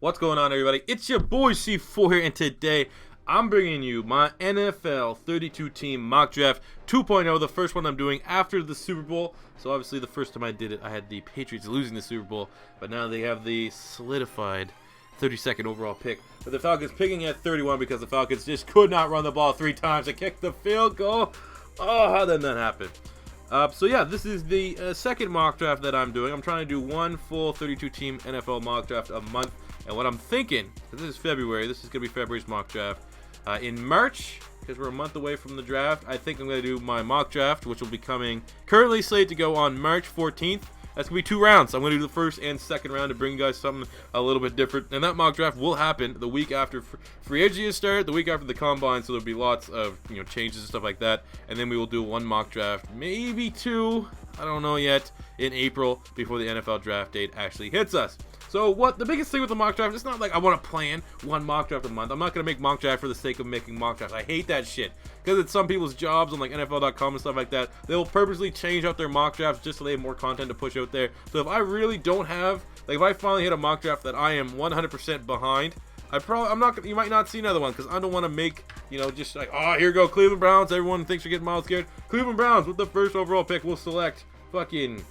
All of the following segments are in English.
What's going on, everybody? It's your boy C4 here, and today I'm bringing you my NFL 32-team mock draft 2.0, the first one I'm doing after the Super Bowl. So obviously the first time I did it, I had the Patriots losing the Super Bowl, but now they have the solidified 32nd overall pick. But the Falcons picking at 31 because the Falcons just could not run the ball 3 times to kick the field goal. Oh, how did that happen? So yeah, this is the second mock draft that I'm doing. I'm trying to do one full 32-team NFL mock draft a month. And what I'm thinking, because this is February, this is going to be February's mock draft. In March, because we're a month away from the draft, I think I'm going to do my mock draft, which will be coming, currently slated to go on March 14th. That's going to be 2 rounds. I'm going to do the first and second round to bring you guys something a little bit different. And that mock draft will happen the week after free agency start, the week after the combine, so there'll be lots of changes and stuff like that. And then we will do one mock draft, maybe 2, I don't know yet, in April before the NFL draft date actually hits us. So what the biggest thing with the mock draft, it's not like I want to plan one mock draft a month. I'm not going to make mock draft for the sake of making mock drafts. I hate that shit. Because it's some people's jobs on like NFL.com and stuff like that. They'll purposely change out their mock drafts just so they have more content to push out there. So if I really don't have, like if I finally hit a mock draft that I am 100% behind, you might not see another one because I don't want to make, just like, oh, here go Cleveland Browns. Everyone thinks you're getting Miles Garrett. Cleveland Browns with the first overall pick will select fucking,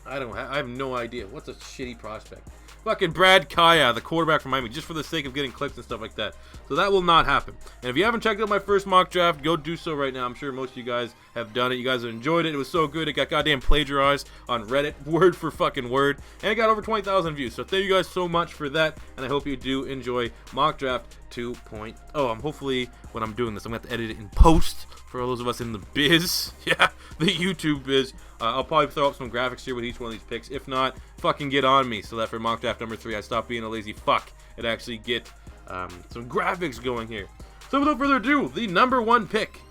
I have no idea. What's a shitty prospect? Fucking Brad Kaya, the quarterback from Miami, just for the sake of getting clicks and stuff like that. So that will not happen. And if you haven't checked out my first mock draft, go do so right now. I'm sure most of you guys have done it. You guys have enjoyed it. It was so good. It got goddamn plagiarized on Reddit, word for fucking word. And it got over 20,000 views. So thank you guys so much for that. And I hope you do enjoy mock draft 2.0. Hopefully, when I'm doing this, I'm going to have to edit it in post for all those of us in the biz. Yeah, the YouTube biz. I'll probably throw up some graphics here with each one of these picks. If not, fucking get on me so that for mock draft number 3, I stop being a lazy fuck and actually get some graphics going here. So without further ado, the number 1 pick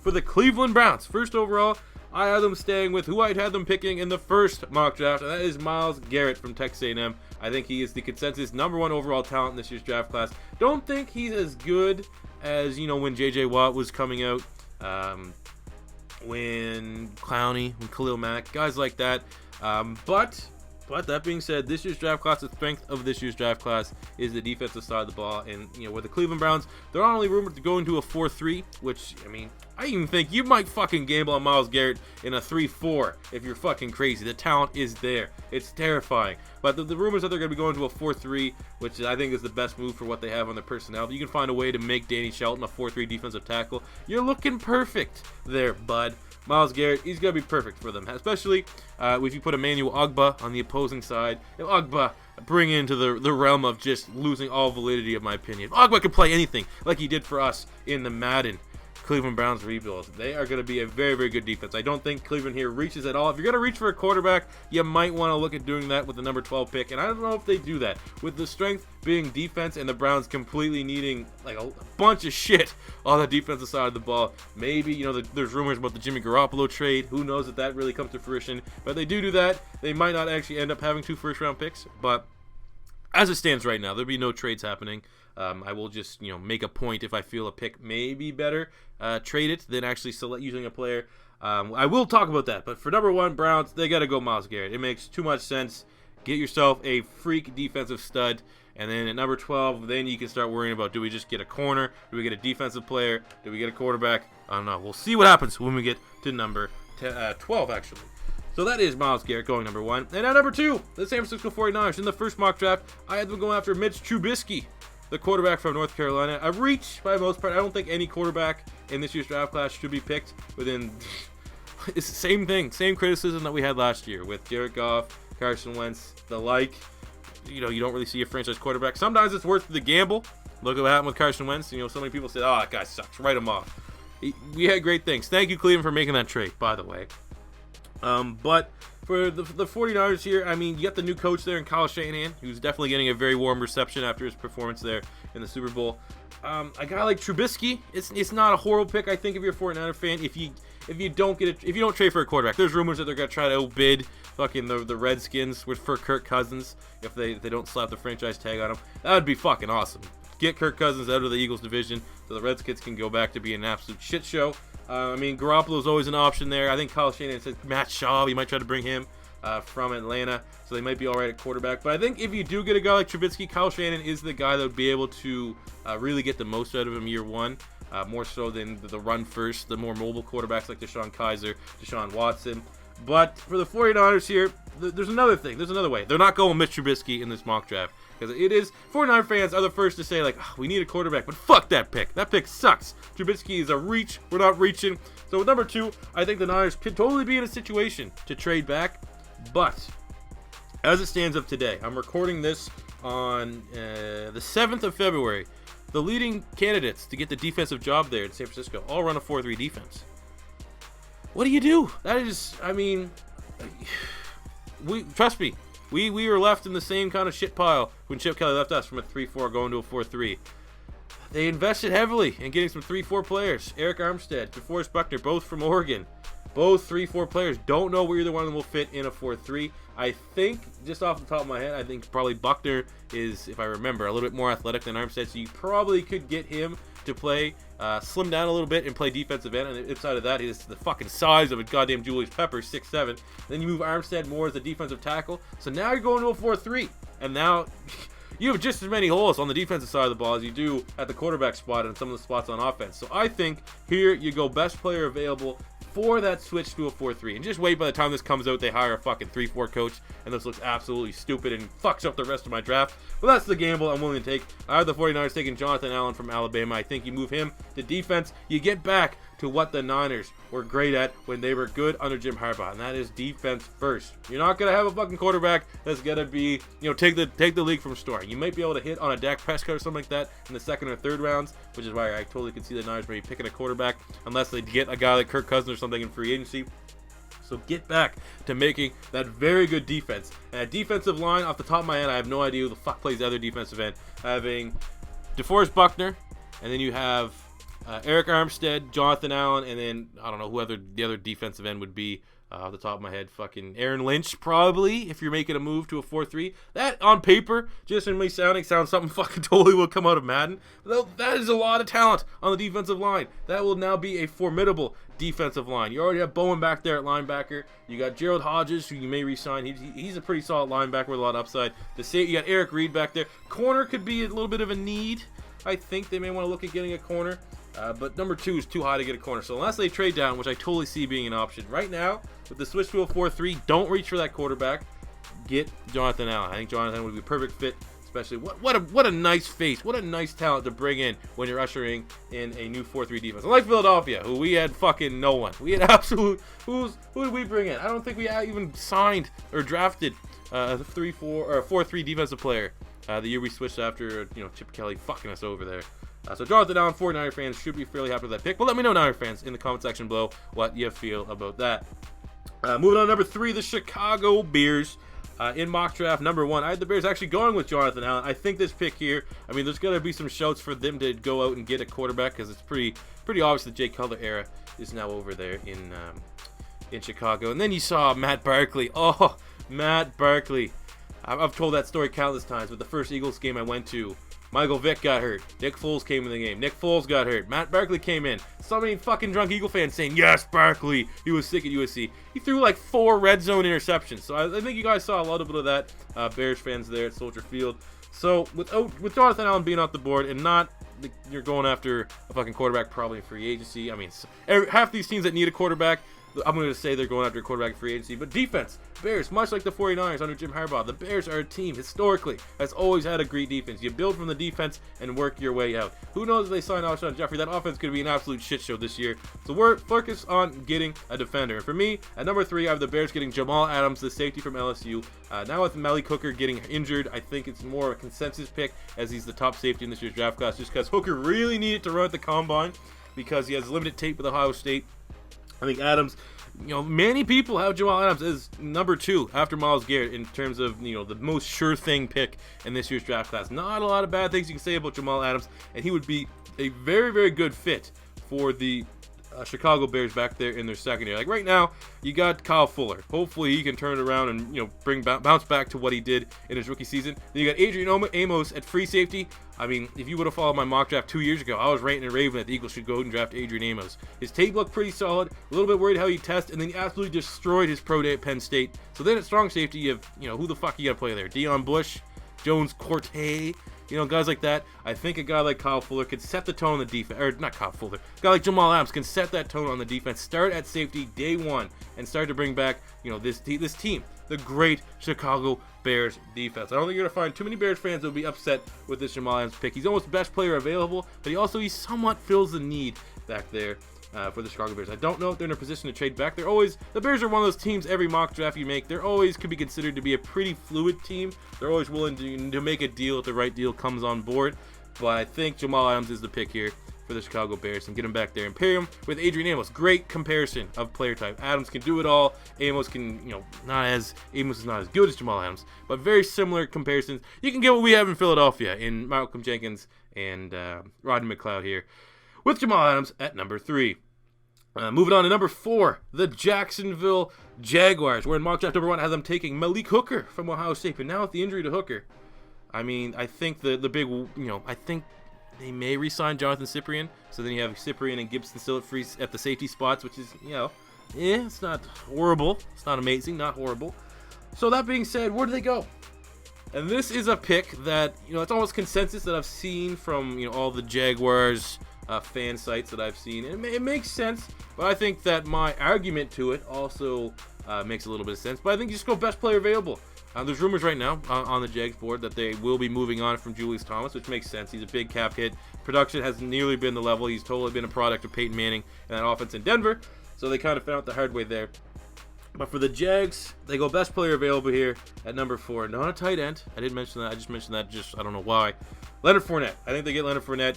for the Cleveland Browns. First overall, I have them staying with who I'd had them picking in the first mock draft, and that is Myles Garrett from Texas A&M. I think he is the consensus number 1 overall talent in this year's draft class. Don't think he's as good as, when J.J. Watt was coming out. When Clowney, when Khalil Mack, guys like that. But that being said, this year's draft class, the strength of this year's draft class is the defensive side of the ball. And, with the Cleveland Browns, they're not only rumored to go into a 4-3, which, I even think you might fucking gamble on Myles Garrett in a 3-4 if you're fucking crazy. The talent is there. It's terrifying. But the rumors that they're going to be going to a 4-3, which I think is the best move for what they have on their personnel. If you can find a way to make Danny Shelton a 4-3 defensive tackle, you're looking perfect there, bud. Myles Garrett, he's going to be perfect for them, especially if you put Emmanuel Ogbah on the opposing side. If Ogbah bring into the realm of just losing all validity, of my opinion. If Ogbah could play anything like he did for us in the Madden Cleveland Browns rebuild, they are going to be a very, very good defense. I don't think Cleveland here reaches at all. If you're going to reach for a quarterback, you might want to look at doing that with the number 12 pick, and I don't know if they do that. With the strength being defense and the Browns completely needing like a bunch of shit on the defensive side of the ball, maybe, there's rumors about the Jimmy Garoppolo trade. Who knows if that really comes to fruition, but if they do that, they might not actually end up having 2 first-round picks, but as it stands right now, there'll be no trades happening. I will just, make a point if I feel a pick may be better, trade it than actually select using a player. I will talk about that, but for number 1, Browns, they got to go Myles Garrett. It makes too much sense. Get yourself a freak defensive stud, and then at number 12, then you can start worrying about, do we just get a corner? Do we get a defensive player? Do we get a quarterback? I don't know. We'll see what happens when we get to number 12, actually. So that is Myles Garrett going number 1. And at number 2, the San Francisco 49ers. In the first mock draft, I had them going after Mitch Trubisky, the quarterback from North Carolina. A reach by the most part. I don't think any quarterback in this year's draft class should be picked within. It's the same thing, same criticism that we had last year with Jared Goff, Carson Wentz, the like. You don't really see a franchise quarterback. Sometimes it's worth the gamble. Look at what happened with Carson Wentz. So many people said, "Oh, that guy sucks. Write him off." We had great things. Thank you, Cleveland, for making that trade, by the way. But for the 49ers here, you got the new coach there in Kyle Shanahan, who's definitely getting a very warm reception after his performance there in the Super Bowl. A guy like Trubisky, it's not a horrible pick, I think, if you're a 49er fan. If you don't trade for a quarterback, there's rumors that they're gonna try to outbid fucking the Redskins for Kirk Cousins if they don't slap the franchise tag on him. That would be fucking awesome. Get Kirk Cousins out of the Eagles division so the Redskins can go back to being an absolute shit show. Garoppolo's always an option there. I think Kyle Shanahan said Matt Schaub, he might try to bring him. from Atlanta, so they might be all right at quarterback. But I think if you do get a guy like Trubisky, Kyle Shanahan is the guy that would be able to really get the most out of him year one, more so than the run first, the more mobile quarterbacks like Deshaun Kaiser, Deshaun Watson. But for the 49ers here, there's another thing. There's another way. They're not going Mitch Trubisky in this mock draft. Because it is, 49 fans are the first to say, like, oh, we need a quarterback, but fuck that pick. That pick sucks. Trubisky is a reach. We're not reaching. So with number 2, I think the Niners could totally be in a situation to trade back. But as it stands up today, I'm recording this on the 7th of February. The leading candidates to get the defensive job there in San Francisco all run a 4-3 defense. What do you do? That is, I mean, trust me. We were left in the same kind of shit pile when Chip Kelly left us from a 3-4 going to a 4-3. They invested heavily in getting some 3-4 players. Eric Armstead, DeForest Buckner, both from Oregon. Both 3-4 players. Don't know where either one of them will fit in a 4-3. I think, just off the top of my head, I think probably Buckner is, if I remember, a little bit more athletic than Armstead, so you probably could get him to play, slim down a little bit and play defensive end. And inside of that, he's the fucking size of a goddamn Julius Pepper, 6'7". Then you move Armstead more as a defensive tackle. So now you're going to a 4-3. And now you have just as many holes on the defensive side of the ball as you do at the quarterback spot and some of the spots on offense. So I think here you go best player available for that switch to a 4-3. And just wait, by the time this comes out, they hire a fucking 3-4 coach, and this looks absolutely stupid and fucks up the rest of my draft. But that's the gamble I'm willing to take. I have the 49ers taking Jonathan Allen from Alabama. I think you move him to defense. You get back to what the Niners were great at when they were good under Jim Harbaugh, and that is defense first. You're not going to have a fucking quarterback that's going to be, take the league from storm. You might be able to hit on a Dak Prescott or something like that in the second or third rounds, which is why I totally could see the Niners maybe picking a quarterback unless they get a guy like Kirk Cousins or something in free agency. So get back to making that very good defense. And a defensive line, off the top of my head, I have no idea who the fuck plays the other defensive end. Having DeForest Buckner, and then you have Eric Armstead, Jonathan Allen, and then I don't know who the other defensive end would be off the top of my head. Fucking Aaron Lynch, probably, if you're making a move to a 4-3. That, on paper, just in me sounds something fucking totally will come out of Madden. That is a lot of talent on the defensive line. That will now be a formidable defensive line. You already have Bowen back there at linebacker. You got Gerald Hodges, who you may re-sign. He's a pretty solid linebacker with a lot of upside. You got Eric Reed back there. Corner could be a little bit of a need. I think they may want to look at getting a corner. But number 2 is too high to get a corner. So unless they trade down, which I totally see being an option. Right now, with the switch to a 4-3, don't reach for that quarterback. Get Jonathan Allen. I think Jonathan would be a perfect fit. Especially, what a nice face. What a nice talent to bring in when you're ushering in a new 4-3 defense. Unlike Philadelphia, who we had fucking no one. We had absolute... Who did we bring in? I don't think we even signed or drafted a 3-4 or a 4-3 defensive player the year we switched after, Chip Kelly fucking us over there. So Jonathan Allen, 49er fans should be fairly happy with that pick. But let me know, Niner fans, in the comment section below what you feel about that. Moving on to number 3, the Chicago Bears. In mock draft number 1, I had the Bears actually going with Jonathan Allen. I think this pick here, there's going to be some shouts for them to go out and get a quarterback because it's pretty obvious the Jay Cutler era is now over there in Chicago. And then you saw Matt Barkley. Oh, Matt Barkley. I've told that story countless times, but the first Eagles game I went to, Michael Vick got hurt. Nick Foles came in the game. Nick Foles got hurt. Matt Barkley came in. So many fucking drunk Eagle fans saying, yes, Barkley. He was sick at USC. He threw like 4 red zone interceptions. So I think you guys saw a lot of that. Bears fans there at Soldier Field. So with Jonathan Allen being off the board and not, you're going after a fucking quarterback probably in free agency. Half these teams that need a quarterback, I'm going to say they're going after a quarterback in free agency. But defense, Bears, much like the 49ers under Jim Harbaugh, the Bears are a team historically that's always had a great defense. You build from the defense and work your way out. Who knows if they sign Alshon Jeffrey? That offense could be an absolute shit show this year. So we're focused on getting a defender. And for me, at number 3, I have the Bears getting Jamal Adams, the safety from LSU. Now with Malik Hooker getting injured, I think it's more of a consensus pick as he's the top safety in this year's draft class just because Hooker really needed to run at the combine because he has limited tape with Ohio State. I think Adams, many people have Jamal Adams as number 2 after Myles Garrett in terms of, the most sure thing pick in this year's draft class. Not a lot of bad things you can say about Jamal Adams, and he would be a very, very good fit for the Chicago Bears back there in their secondary. Like right now, you got Kyle Fuller. Hopefully he can turn it around and bounce back to what he did in his rookie season. Then you got Adrian Amos at free safety. I mean, if you would have followed my mock draft 2 years ago, I was ranting and raving that the Eagles should go ahead and draft Adrian Amos. His tape looked pretty solid. A little bit worried how he tests, and then he absolutely destroyed his pro day at Penn State. So then at strong safety, you have who the fuck you got to play there? Deion Bush, Jones Corte. Guys like that. I think a guy like Kyle Fuller could set the tone on the defense. Or not Kyle Fuller. A guy like Jamal Adams can set that tone on the defense. Start at safety day one and start to bring back, this team. The great Chicago Bears defense. I don't think you're going to find too many Bears fans that will be upset with this Jamal Adams pick. He's almost the best player available, but he somewhat fills the need back there for the Chicago Bears. I don't know if they're in a position to trade back. The Bears are one of those teams every mock draft you make. They're always could be considered to be a pretty fluid team. They're always willing to make a deal if the right deal comes on board. But I think Jamal Adams is the pick here for the Chicago Bears and get him back there and pair him with Adrian Amos. Great comparison of player type. Adams can do it all. Amos is not as good as Jamal Adams, but very similar comparisons. You can get what we have in Philadelphia in Malcolm Jenkins and Rodney McLeod here with Jamal Adams at number 3. Moving on to number 4, the Jacksonville Jaguars. We're in mock draft number 1. I have them taking Malik Hooker from Ohio State, but now with the injury to Hooker, I think the big, I think they may re-sign Jonathan Cyprien. So then you have Cyprien and Gibson still at the safety spots, which is, it's not horrible. It's not amazing, not horrible. So that being said, where do they go? And this is a pick that, it's almost consensus that I've seen from, all the Jaguars fan sites that I've seen. And it makes sense, but I think that my argument to it also makes a little bit of sense. But I think you just go best player available. There's rumors right now on the Jags board that they will be moving on from Julius Thomas, which makes sense. He's a big cap hit. Production has nearly been the level. He's totally been a product of Peyton Manning and that offense in Denver. So they kind of found out the hard way there. But for the Jags, they go best player available here at number 4. Not a tight end. I didn't mention that. I just mentioned that. I don't know why. Leonard Fournette. I think they get Leonard Fournette.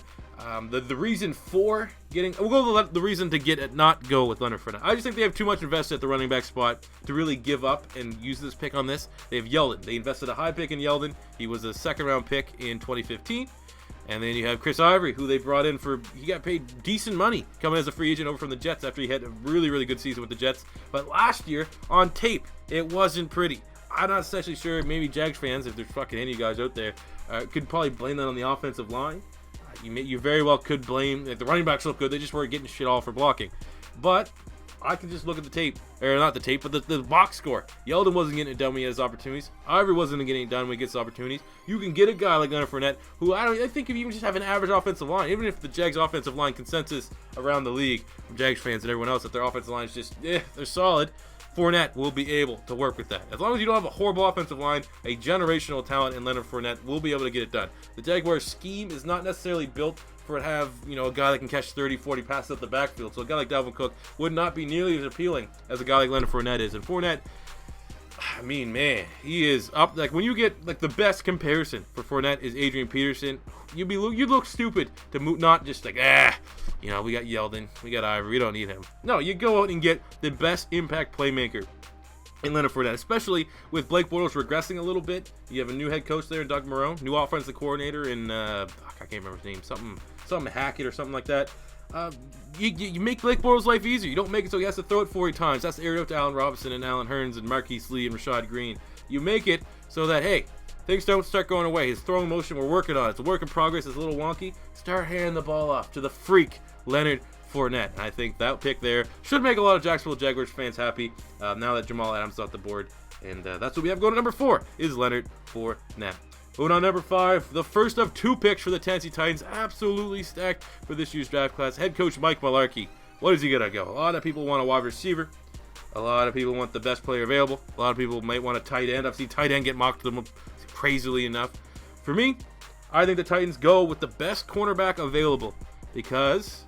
The reason for getting, we'll go the reason to not go with Leonard Fournette. I just think they have too much invested at the running back spot to really give up and use this pick on this. They have Yeldon. They invested a high pick in Yeldon. He was a second-round pick in 2015. And then you have Chris Ivory, who they brought in he got paid decent money coming as a free agent over from the Jets after he had a really, really good season with the Jets. But last year, on tape, it wasn't pretty. I'm not especially sure. Maybe Jags fans, if there's fucking any of you guys out there, could probably blame that on the offensive line. You very well could blame, if the running backs look good, they just weren't getting shit all for blocking. But I can just look at the tape, or not the tape, but the box score. Yeldon wasn't getting it done when he had his opportunities. Ivory wasn't getting it done when he gets opportunities. You can get a guy like Leonard Fournette, who I think if you even just have an average offensive line, even if the Jags offensive line consensus around the league from Jags fans and everyone else that their offensive line is just, they're solid, Fournette will be able to work with that. As long as you don't have a horrible offensive line, a generational talent in Leonard Fournette will be able to get it done. The Jaguars' scheme is not necessarily built for it to have, a guy that can catch 30, 40 passes at the backfield. So a guy like Dalvin Cook would not be nearly as appealing as a guy like Leonard Fournette is. And Fournette, he is up. Like when you get the best comparison for Fournette is Adrian Peterson, you'd look stupid to not just we got Yeldon, we got Ivory, we don't need him. No, you go out and get the best impact playmaker in Leonard Fournette, especially with Blake Bortles regressing a little bit. You have a new head coach there, Doug Marrone, new offensive coordinator in I can't remember his name, something Hackett or something like that. You make Blake Bortles' life easier. You don't make it so he has to throw it 40 times. That's the area to Allen Robinson and Allen Hurns and Marquise Lee and Rashad Green. You make it so that, hey, things don't start going away. His throwing motion, we're working on it. It's a work in progress. It's a little wonky. Start handing the ball off to the freak, Leonard Fournette. And I think that pick there should make a lot of Jacksonville Jaguars fans happy now that Jamal Adams is off the board. And that's what we have going to number 4 is Leonard Fournette. Moving on, number 5, the first of 2 picks for the Tennessee Titans. Absolutely stacked for this year's draft class. Head coach Mike Mularkey. What is he going to go? A lot of people want a wide receiver. A lot of people want the best player available. A lot of people might want a tight end. I've seen tight end get mocked to them crazily enough. For me, I think the Titans go with the best cornerback available because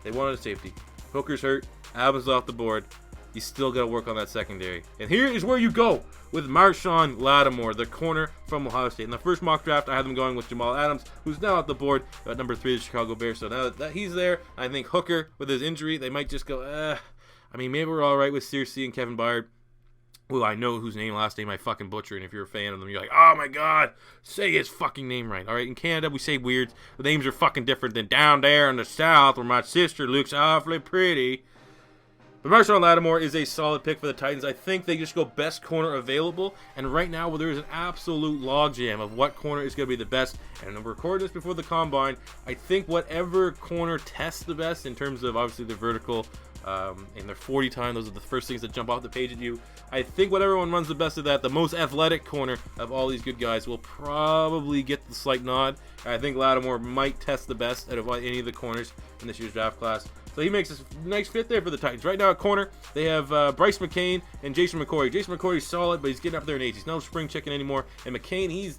they wanted a safety. Hooker's hurt. Adams off the board. You still got to work on that secondary. And here is where you go with Marshawn Lattimore, the corner from Ohio State. In the first mock draft, I had them going with Jamal Adams, who's now at the board at number 3, the Chicago Bears. So now that he's there, I think Hooker, with his injury, they might just go, maybe we're all right with Searcy and Kevin Byard. Well, I know whose last name I fucking butcher, and if you're a fan of them, you're like, oh my god, say his fucking name right. Alright, in Canada, we say weird. The names are fucking different than down there in the south where my sister looks awfully pretty. But Marshon Lattimore is a solid pick for the Titans. I think they just go best corner available, and right now, there is an absolute logjam of what corner is going to be the best, and we're recording this before the Combine. I think whatever corner tests the best in terms of, obviously, the vertical and their 40 time, those are the first things that jump off the page at you. I think whatever one runs the best of that, the most athletic corner of all these good guys will probably get the slight nod. I think Lattimore might test the best out of any of the corners in this year's draft class. So he makes a nice fit there for the Titans. Right now at corner, they have Bryce McCain and Jason McCoy. Jason McCoy's solid, but he's getting up there in age. He's no spring chicken anymore. And McCain, he's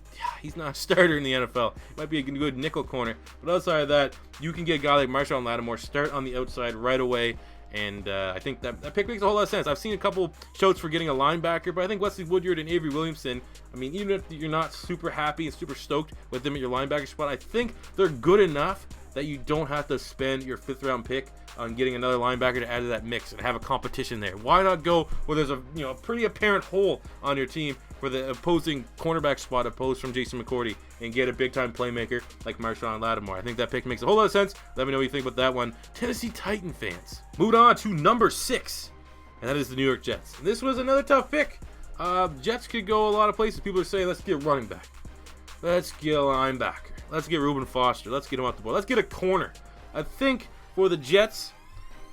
not a starter in the NFL. Might be a good nickel corner. But outside of that, you can get a guy like Marshon Lattimore start on the outside right away. And I think that pick makes a whole lot of sense. I've seen a couple shouts for getting a linebacker, but I think Wesley Woodyard and Avery Williamson, I mean, even if you're not super happy and super stoked with them at your linebacker spot, I think they're good enough that you don't have to spend your 5th round pick on getting another linebacker to add to that mix and have a competition there. Why not go where there's a pretty apparent hole on your team for the opposing cornerback spot opposed from Jason McCourty and get a big time playmaker like Marshon Lattimore? I think that pick makes a whole lot of sense. Let me know what you think about that one, Tennessee Titan fans. Moving on to number 6, and that is the New York Jets. This was another tough pick. Jets could go a lot of places. People are saying, let's get running back, let's get a linebacker, let's get Reuben Foster, let's get him off the board, let's get a corner. I think for the Jets,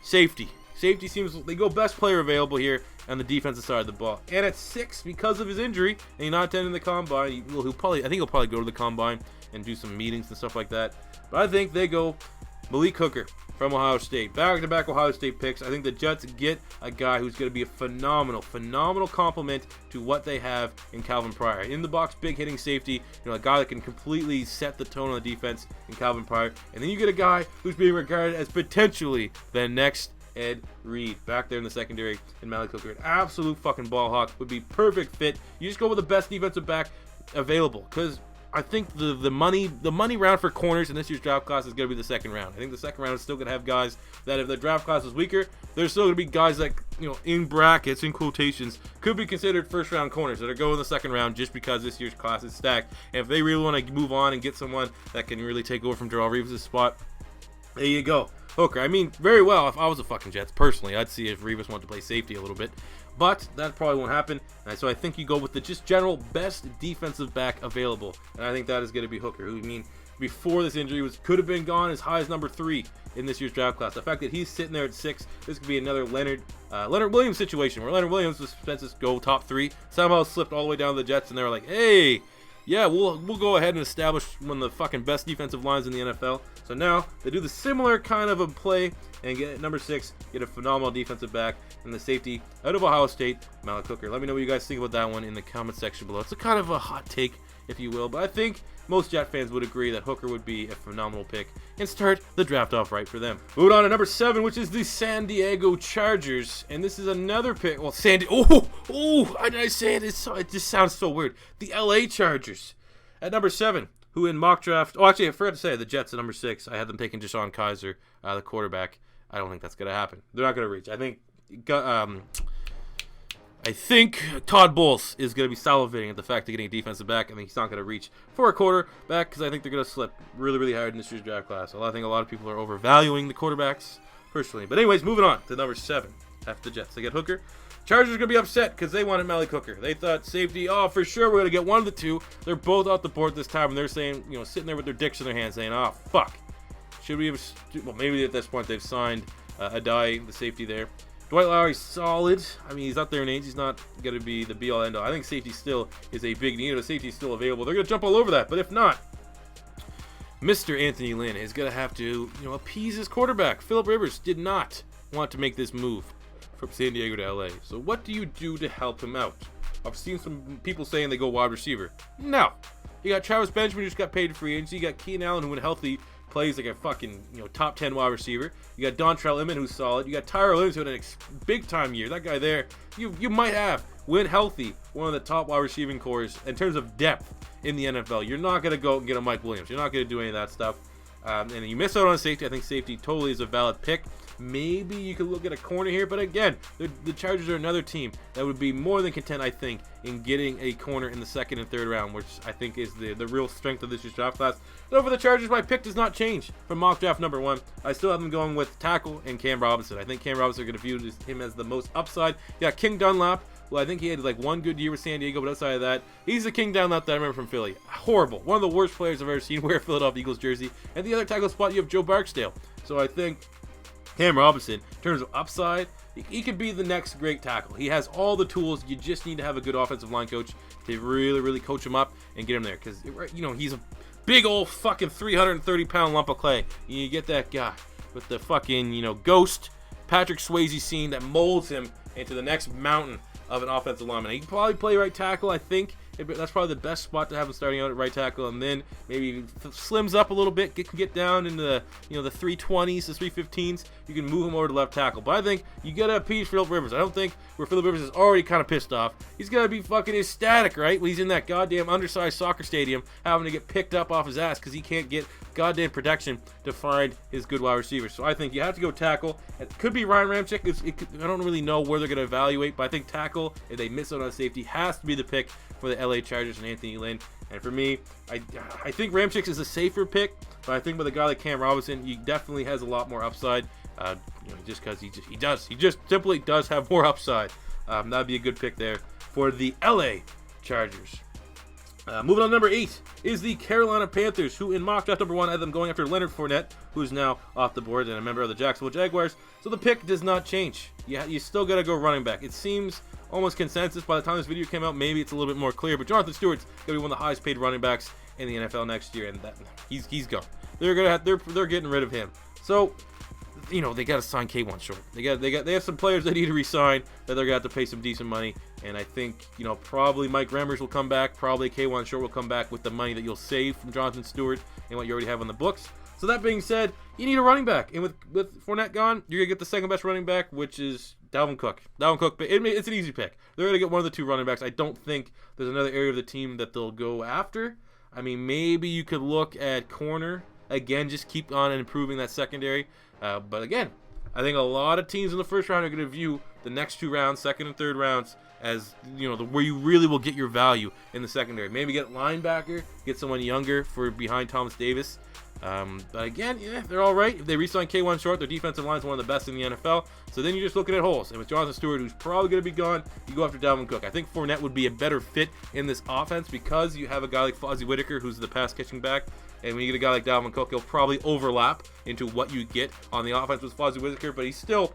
safety seems they go best player available here on the defensive side of the ball. And at 6, because of his injury and he's not attending the Combine, I think he'll probably go to the Combine and do some meetings and stuff like that. But I think they go Malik Hooker from Ohio State. Back-to-back Ohio State picks. I think the Jets get a guy who's going to be a phenomenal complement to what they have in Calvin Pryor. In the box, big hitting safety, a guy that can completely set the tone on the defense in Calvin Pryor. And then you get a guy who's being regarded as potentially the next Ed Reed back there in the secondary in Malik Hooker. An absolute fucking ball hawk, would be perfect fit. You just go with the best defensive back available, because I think the money round for corners in this year's draft class is going to be the second round. I think the second round is still going to have guys that, if the draft class is weaker, there's still going to be guys that, in brackets, in quotations, could be considered first round corners that are going in the second round just because this year's class is stacked. And if they really want to move on and get someone that can really take over from Darrelle Reeves' spot, there you go. Hooker. I mean, very well, if I was a fucking Jets, personally, I'd see if Reeves wanted to play safety a little bit. But that probably won't happen. And so I think you go with the just general best defensive back available. And I think that is going to be Hooker, who, I mean, before this injury could have been gone as high as number 3 in this year's draft class. The fact that he's sitting there at 6, this could be another Leonard Williams situation, where Leonard Williams was supposed to go top 3, somehow slipped all the way down to the Jets, and they were like, hey, yeah, we'll go ahead and establish one of the fucking best defensive lines in the NFL. So now they do the similar kind of a play and get number 6, get a phenomenal defensive back, and the safety out of Ohio State, Malik Hooker. Let me know what you guys think about that one in the comment section below. It's a kind of a hot take, if you will, but I think most Jet fans would agree that Hooker would be a phenomenal pick and start the draft off right for them. Moving on to number 7, which is the San Diego Chargers, and this is another pick. Well, how did I say it? It just sounds so weird. The LA Chargers at number 7, who in mock draft. Oh, actually, I forgot to say the Jets at number 6. I had them taking Deshaun Kaiser, the quarterback. I don't think that's gonna happen. They're not gonna reach. I think Todd Bowles is going to be salivating at the fact of getting a defensive back. I think he's not going to reach for a quarterback because I think they're going to slip really, really hard in this year's draft class. I think a lot of people are overvaluing the quarterbacks, personally. But anyways, moving on to number 7 after the Jets. They get Hooker. Chargers are going to be upset because they wanted Malik Hooker. They thought safety, for sure we're going to get one of the two. They're both off the board this time, and they're saying, sitting there with their dicks in their hands saying, fuck. Should we have, maybe at this point they've signed Adai, the safety there. Dwight Lowery's solid. I mean, he's up there in age. He's not going to be the be-all, end-all. I think safety still is a big need. The safety is still available. They're going to jump all over that. But if not, Mr. Anthony Lynn is going to have to, appease his quarterback. Phillip Rivers did not want to make this move from San Diego to LA. So what do you do to help him out? I've seen some people saying they go wide receiver. No. You got Travis Benjamin, who just got paid free agency. You got Keenan Allen, who, when healthy, plays like a fucking, top 10 wide receiver. You got Dontrell Inman, who's solid. You got Tyler Williams, who had a big-time year. That guy there, you might have, when healthy, one of the top wide receiving cores in terms of depth in the NFL. You're not going to go and get a Mike Williams. You're not going to do any of that stuff. And you miss out on safety. I think safety totally is a valid pick. Maybe you could look at a corner here, but again, the Chargers are another team that would be more than content, I think, in getting a corner in the second and third round, which I think is the real strength of this year's draft class. So for the Chargers, my pick does not change from mock draft number 1. I still have them going with tackle and Cam Robinson. I think Cam Robinson are going to view him as the most upside. Yeah, King Dunlap. Well, I think he had like one good year with San Diego, but outside of that, he's the King Dunlap that I remember from Philly. Horrible. One of the worst players I've ever seen wear a Philadelphia Eagles jersey. And the other tackle spot, you have Joe Barksdale. So I think Cam Robinson, in terms of upside, he could be the next great tackle. He has all the tools. You just need to have a good offensive line coach to really, really coach him up and get him there. Because, you know, he's a big old fucking 330-pound lump of clay. You get that guy with the fucking, you know, ghost Patrick Swayze scene that molds him into the next mountain of an offensive lineman. He can probably play right tackle, I think. That's probably the best spot to have him starting out at right tackle, and then maybe slims up a little bit, can get down into the, you know, the 320s, the 315s. You can move him over to left tackle. But I think you gotta appease Phillip Rivers. I don't think where Phillip Rivers is already kind of pissed off. He's gotta be fucking ecstatic, right? When he's in that goddamn undersized soccer stadium, having to get picked up off his ass because he can't get goddamn protection to find his good wide receivers. So I think you have to go tackle. It could be Ryan Ramczyk. I don't really know where they're gonna evaluate, but I think tackle, if they miss out on safety, has to be the pick for the LA Chargers and Anthony Lynn. And for me, I think Ramczyk is a safer pick, but I think with a guy like Cam Robinson, he definitely has a lot more upside. You know, just because he just simply does have more upside. That'd be a good pick there for the LA Chargers. Moving on, number 8 is the Carolina Panthers, who in mock draft number 1 had them going after Leonard Fournette, who's now off the board and a member of the Jacksonville Jaguars. So the pick does not change. You still got to go running back. It seems almost consensus by the time this video came out. Maybe it's a little bit more clear, but Jonathan Stewart's going to be one of the highest paid running backs in the NFL next year, and he's gone. They're getting rid of him. So, you know, they got to sign K1 Short. They have some players they need to re-sign that they're going to have to pay some decent money. And I think, you know, probably Mike Remmers will come back. Probably K1 Short will come back with the money that you'll save from Jonathan Stewart and what you already have on the books. So that being said, you need a running back. And with Fournette gone, you're going to get the second best running back, which is Dalvin Cook. Dalvin Cook, it's an easy pick. They're going to get one of the two running backs. I don't think there's another area of the team that they'll go after. I mean, maybe you could look at corner. Again, just keep on improving that secondary. But again, I think a lot of teams in the first round are going to view the next 2 rounds, second and third rounds, as, you know, where you really will get your value in the secondary. Maybe get linebacker, get someone younger for behind Thomas Davis. But again, yeah, they're all right. If they re-sign K1 Short, their defensive line is one of the best in the NFL. So then you're just looking at holes. And with Jonathan Stewart, who's probably going to be gone, you go after Dalvin Cook. I think Fournette would be a better fit in this offense because you have a guy like Fozzie Whitaker, who's the pass-catching back. And when you get a guy like Dalvin Cook, he'll probably overlap into what you get on the offense with Fozzie Whitaker, but he's still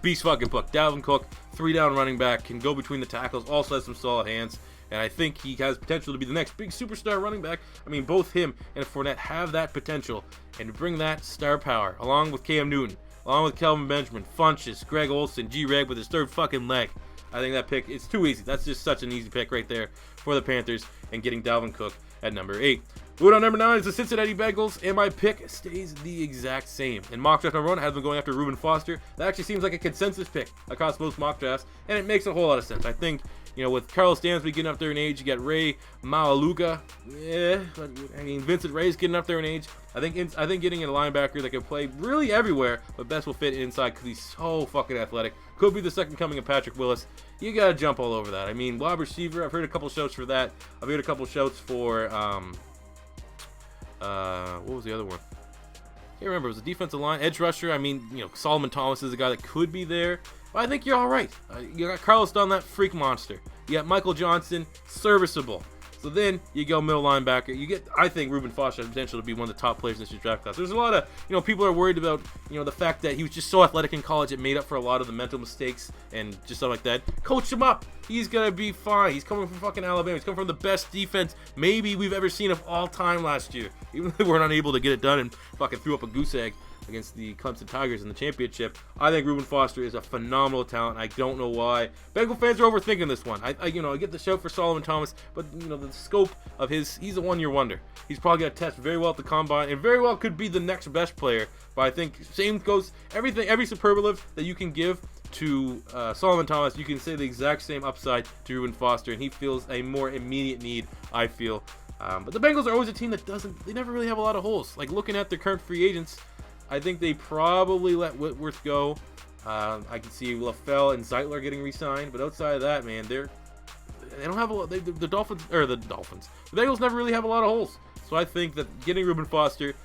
beast fucking book. Dalvin Cook, 3-down running back, can go between the tackles, also has some solid hands. And I think he has potential to be the next big superstar running back. I mean, both him and Fournette have that potential. And to bring that star power, along with Cam Newton, along with Kelvin Benjamin, Funchess, Greg Olsen, G-Reg with his third fucking leg, I think that pick, it's too easy. That's just such an easy pick right there for the Panthers and getting Dalvin Cook at number 8. Moving on, number 9 is the Cincinnati Bengals, and my pick stays the exact same. In mock draft number 1, I have them going after Reuben Foster. That actually seems like a consensus pick across most mock drafts, and it makes a whole lot of sense. I think, you know, with Carlos Dansby getting up there in age, you got Ray Maualuga. I mean, Vincent Ray's getting up there in age. I think getting a linebacker that can play really everywhere, but best will fit inside because he's so fucking athletic. Could be the second coming of Patrick Willis. You gotta jump all over that. I mean, wide receiver, I've heard a couple shouts for that. I've heard a couple shouts for what was the other one? Can't remember. It was a defensive line, edge rusher. I mean, you know, Solomon Thomas is a guy that could be there. But I think you're all right. You got Carlos Dunn, that freak monster. You got Michael Johnson, serviceable. So then you go middle linebacker. You get, I think, Reuben Foster has potential to be one of the top players in this year's draft class. There's a lot of, you know, people are worried about, you know, the fact that he was just so athletic in college. It made up for a lot of the mental mistakes and just stuff like that. Coach him up. He's gonna be fine. He's coming from fucking Alabama. He's coming from the best defense maybe we've ever seen of all time last year. Even though they weren't unable to get it done and fucking threw up a goose egg against the Clemson Tigers in the championship. I think Reuben Foster is a phenomenal talent. I don't know why. Bengal fans are overthinking this one. I get the shout for Solomon Thomas, but you know, the scope of he's a one-year wonder. He's probably going to test very well at the combine and very well could be the next best player. But I think same goes, every superlative that you can give to Solomon Thomas, you can say the exact same upside to Reuben Foster, and he feels a more immediate need, I feel, But the Bengals are always a team that they never really have a lot of holes. Like, looking at their current free agents, I think they probably let Whitworth go. I can see LaFell and Zeitler getting re-signed, but outside of that, man, they don't have a lot. The Bengals never really have a lot of holes. So I think that getting Reuben Foster,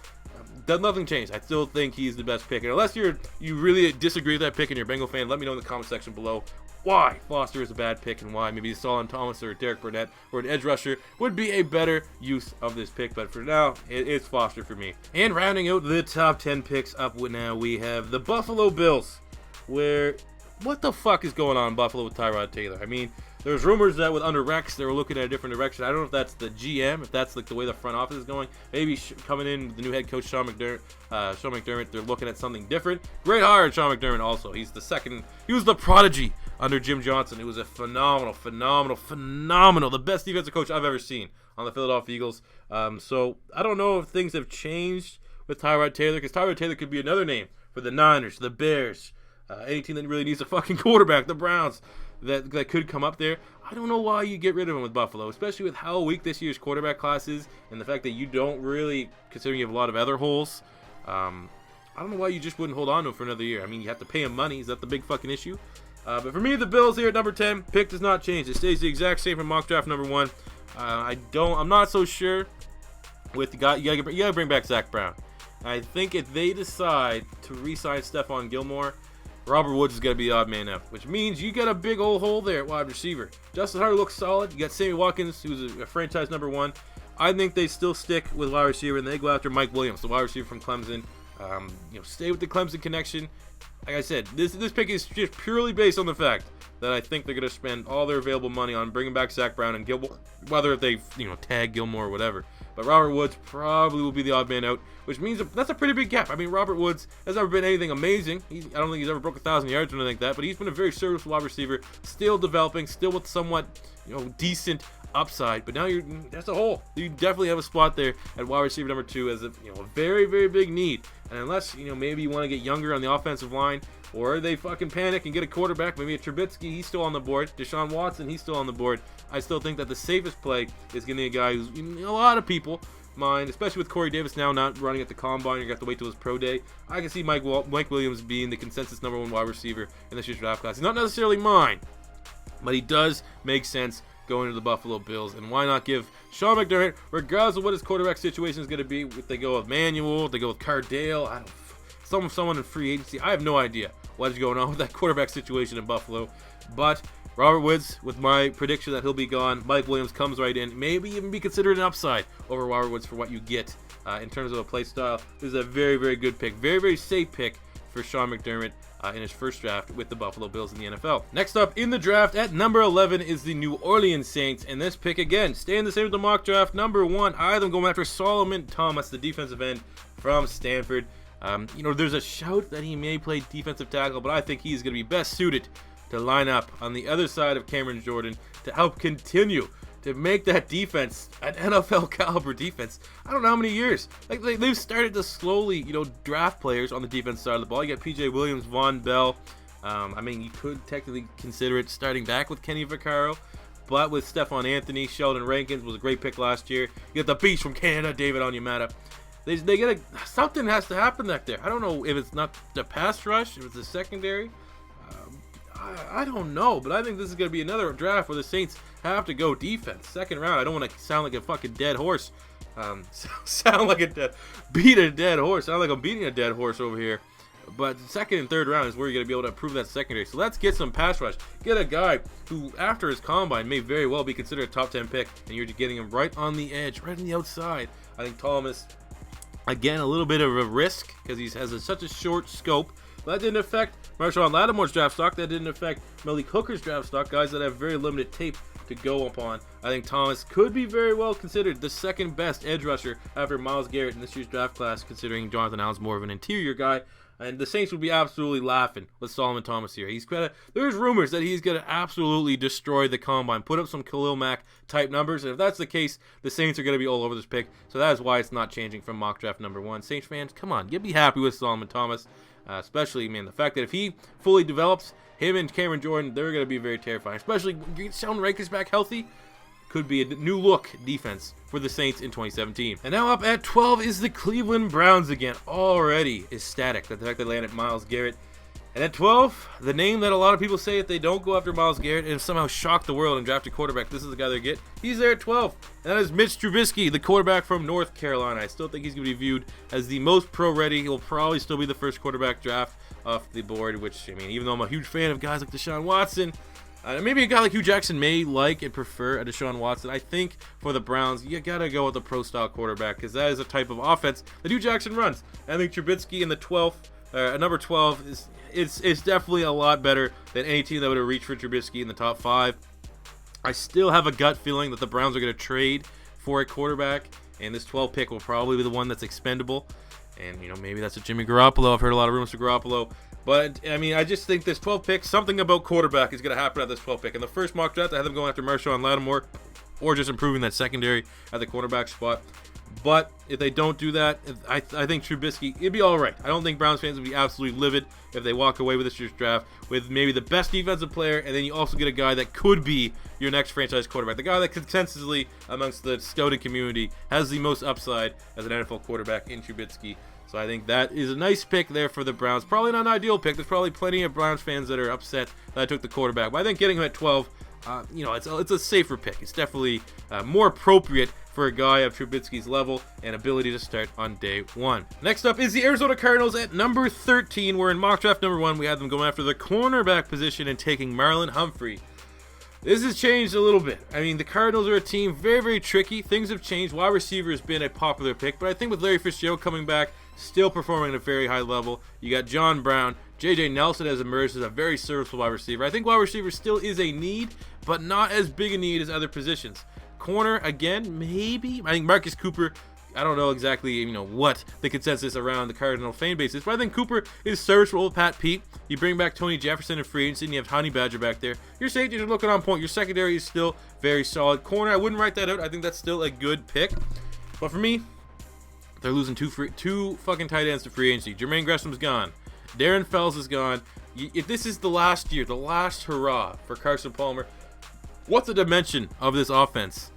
does nothing change. I still think he's the best pick. And unless you really disagree with that pick and you're a Bengal fan, let me know in the comment section below why Foster is a bad pick and why maybe Solomon Thomas or Derek Burnett or an edge rusher would be a better use of this pick. But for now, it's Foster for me. And rounding out the top 10 picks up now, we have the Buffalo Bills. Where, what the fuck is going on in Buffalo with Tyrod Taylor? I mean, there's rumors that with under Rex, they were looking at a different direction. I don't know if that's the GM, if that's like the way the front office is going. Maybe coming in with the new head coach, Sean McDermott, they're looking at something different. Great hire, Sean McDermott also. He was the prodigy under Jim Johnson. It was a phenomenal, the best defensive coach I've ever seen on the Philadelphia Eagles. So I don't know if things have changed with Tyrod Taylor, because Tyrod Taylor could be another name for the Niners, the Bears, any team that really needs a fucking quarterback, the Browns, that could come up there. I don't know why you get rid of him with Buffalo, especially with how weak this year's quarterback class is and the fact that you don't really, considering you have a lot of other holes, I don't know why you just wouldn't hold on to him for another year. I mean, you have to pay him money. Is that the big fucking issue? But for me, the Bills here at number 10, pick does not change. It stays the exact same from mock draft number 1. I'm not so sure with the guy. You gotta bring back Zach Brown. I think if they decide to re-sign Stephon Gilmore, Robert Woods is going to be the odd man out, which means you got a big old hole there at wide receiver. Justin Hunter looks solid. You got Sammy Watkins, who's a franchise number 1. I think they still stick with wide receiver, and they go after Mike Williams, the wide receiver from Clemson. Stay with the Clemson connection. Like I said, this pick is just purely based on the fact that I think they're going to spend all their available money on bringing back Zach Brown and Gilmore, whether if they tag Gilmore or whatever. But Robert Woods probably will be the odd man out, which means that's a pretty big gap. I mean, Robert Woods has never been anything amazing. I don't think he's ever broke 1,000 yards or anything like that, but he's been a very serviceable wide receiver, still developing, still with somewhat decent upside. But now that's a hole. You definitely have a spot there at wide receiver number 2 as a very, very big need. And unless maybe you want to get younger on the offensive line, or they fucking panic and get a quarterback, maybe a Trubisky, he's still on the board. Deshaun Watson, he's still on the board. I still think that the safest play is getting a guy who's a lot of people mind, especially with Corey Davis now not running at the combine. You got to wait till his pro day. I can see Mike Williams being the consensus number 1 wide receiver in this year's draft class. He's not necessarily mine, but he does make sense going to the Buffalo Bills. And why not give Sean McDermott, regardless of what his quarterback situation is going to be, if they go with Manuel, if they go with Cardale, someone in free agency, I have no idea what is going on with that quarterback situation in Buffalo. But Robert Woods, with my prediction that he'll be gone, Mike Williams comes right in, maybe even be considered an upside over Robert Woods for what you get in terms of a play style. This is a very, very good pick, very, very safe pick for Sean McDermott in his first draft with the Buffalo Bills in the NFL. Next up in the draft at number 11 is the New Orleans Saints, and this pick again, staying the same with the mock draft, number 1, I have them going after Solomon Thomas, the defensive end from Stanford. There's a shout that he may play defensive tackle, but I think he's going to be best suited to line up on the other side of Cameron Jordan to help continue to make that defense an NFL caliber defense. I don't know how many years. Like they've started to slowly, draft players on the defense side of the ball. You got P.J. Williams, Von Bell. You could technically consider it starting back with Kenny Vaccaro, but with Stephon Anthony, Sheldon Rankins was a great pick last year. You got the beast from Canada, David Onyemata. They get something has to happen back there. I don't know if it's not the pass rush, if it's the secondary. I don't know, but I think this is going to be another draft where the Saints have to go defense. Second round, I don't want to sound like a fucking dead horse. Beat a dead horse. Sound like I'm beating a dead horse over here. But second and third round is where you're going to be able to improve that secondary. So let's get some pass rush. Get a guy who, after his combine, may very well be considered a top 10 pick, and you're just getting him right on the edge, right on the outside. I think Thomas, again, a little bit of a risk because he has such a short scope. That didn't affect Marshawn Lattimore's draft stock. That didn't affect Malik Hooker's draft stock. Guys that have very limited tape to go upon. I think Thomas could be very well considered the second best edge rusher after Myles Garrett in this year's draft class, considering Jonathan Allen's more of an interior guy. And the Saints would be absolutely laughing with Solomon Thomas here. There's rumors that he's going to absolutely destroy the combine, put up some Khalil Mack type numbers. And if that's the case, the Saints are going to be all over this pick. So that is why it's not changing from mock draft number 1. Saints fans, come on, you'll be happy with Solomon Thomas. Especially, the fact that if he fully develops, him and Cameron Jordan, they're going to be very terrifying. Especially Sheldon Rankins back healthy. could be a new look defense for the Saints in 2017. And now up at 12 is the Cleveland Browns again. Already ecstatic that the fact they landed Myles Garrett. And at 12, the name that a lot of people say if they don't go after Myles Garrett and somehow shock the world and draft a quarterback, this is the guy they get. He's there at 12. And that is Mitch Trubisky, the quarterback from North Carolina. I still think he's going to be viewed as the most pro-ready. He'll probably still be the first quarterback draft off the board, which, I mean, even though I'm a huge fan of guys like Deshaun Watson, maybe a guy like Hugh Jackson may like and prefer a Deshaun Watson. I think for the Browns, you got to go with a pro-style quarterback because that is a type of offense that Hugh Jackson runs. I think Trubisky in the 12th, number 12 is it's definitely a lot better than any team that would have reached for Trubisky in the top 5. I still have a gut feeling that the Browns are going to trade for a quarterback, and this 12th pick will probably be the one that's expendable. And, you know, maybe that's a Jimmy Garoppolo. I've heard a lot of rumors for Garoppolo. But, I mean, I just think this 12th pick, something about quarterback is going to happen at this 12th pick. In the first mock draft, I had them going after Marshawn Lattimore or just improving that secondary at the quarterback spot. But if they don't do that, I think Trubisky, it'd be all right. I don't think Browns fans would be absolutely livid if they walk away with this year's draft with maybe the best defensive player, and then you also get a guy that could be your next franchise quarterback. The guy that consensusly amongst the scouting community has the most upside as an NFL quarterback in Trubisky. So I think that is a nice pick there for the Browns. Probably not an ideal pick. There's probably plenty of Browns fans that are upset that I took the quarterback. But I think getting him at 12, you know, it's a safer pick. It's definitely more appropriate for a guy of Trubisky's level and ability to start on day 1. Next up is the Arizona Cardinals at number 13. We're in mock draft number 1. We had them going after the cornerback position and taking Marlon Humphrey. This has changed a little bit. I mean, the Cardinals are a team very, very tricky. Things have changed. Wide receiver has been a popular pick, but I think with Larry Fitzgerald coming back, still performing at a very high level, you got John Brown. J.J. Nelson has emerged as a very serviceable wide receiver. I think wide receiver still is a need, but not as big a need as other positions. Corner, again, maybe. I think Marcus Cooper, I don't know exactly, you know, what the consensus around the Cardinal fan base is, but I think Cooper is serviceable with Pat Pete. You bring back Tony Jefferson in free agency, and you have Honey Badger back there. Your safeties are looking on point. Your secondary is still very solid. Corner, I wouldn't write that out. I think that's still a good pick. But for me, they're losing two fucking tight ends to free agency. Jermaine Gresham's gone. Darren Fells is gone. If this is the last year, the last hurrah for Carson Palmer, what's the dimension of this offense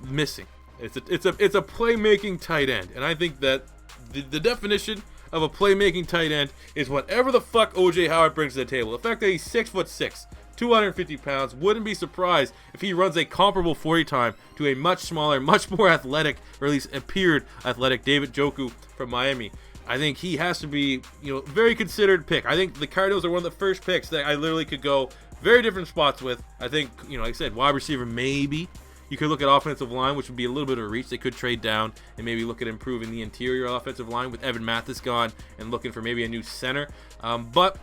missing? It's a playmaking tight end, and I think that the definition of a playmaking tight end is whatever the fuck OJ Howard brings to the table. The fact that he's 6'6", 250 pounds, wouldn't be surprised if he runs a comparable 40 time to a much smaller, much more athletic, or at least appeared athletic David Njoku from Miami. I think he has to be, you know, very considered pick. I think the Cardinals are one of the first picks that I literally could go very different spots with. I think, you know, like I said, wide receiver maybe. You could look at offensive line, which would be a little bit of a reach. They could trade down and maybe look at improving the interior offensive line with Evan Mathis gone and looking for maybe a new center. But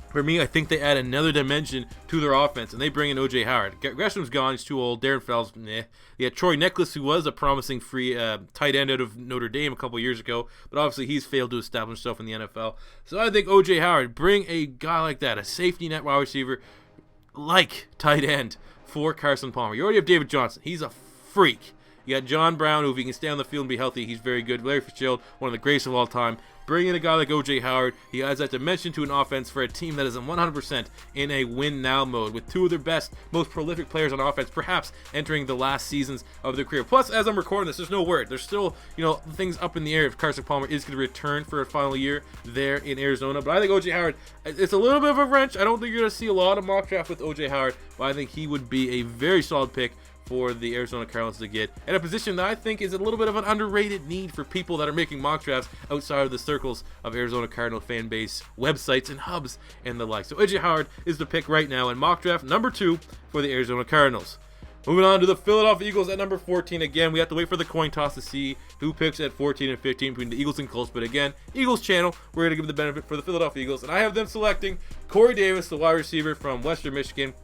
for me, I think they add another dimension to their offense, and they bring in O.J. Howard. Gresham's gone. He's too old. Darren Fells, nah. They had Troy Nicholas, who was a promising free tight end out of Notre Dame a couple years ago, but obviously he's failed to establish himself in the NFL. So I think O.J. Howard, bring a guy like that, a safety net wide receiver, like tight end for Carson Palmer. You already have David Johnson. He's a freak. You got John Brown, who if he can stay on the field and be healthy, he's very good. Larry Fitzgerald, one of the greatest of all time. Bring in a guy like O.J. Howard. He adds that dimension to an offense for a team that is in 100% in a win-now mode, with two of their best, most prolific players on offense, perhaps entering the last seasons of their career. Plus, as I'm recording this, there's no word. There's still, you know, things up in the air if Carson Palmer is going to return for a final year there in Arizona. But I think O.J. Howard, it's a little bit of a wrench. I don't think you're going to see a lot of mock draft with O.J. Howard, but I think he would be a very solid pick for the Arizona Cardinals to get at a position that I think is a little bit of an underrated need for people that are making mock drafts outside of the circles of Arizona Cardinal fan base websites and hubs and the like. So O.J. Howard is the pick right now in mock draft number 2 for the Arizona Cardinals. Moving on to the Philadelphia Eagles at number 14. Again, we have to wait for the coin toss to see who picks at 14 and 15 between the Eagles and Colts. But again, Eagles channel, we're going to give the benefit for the Philadelphia Eagles. And I have them selecting Corey Davis, the wide receiver from Western Michigan.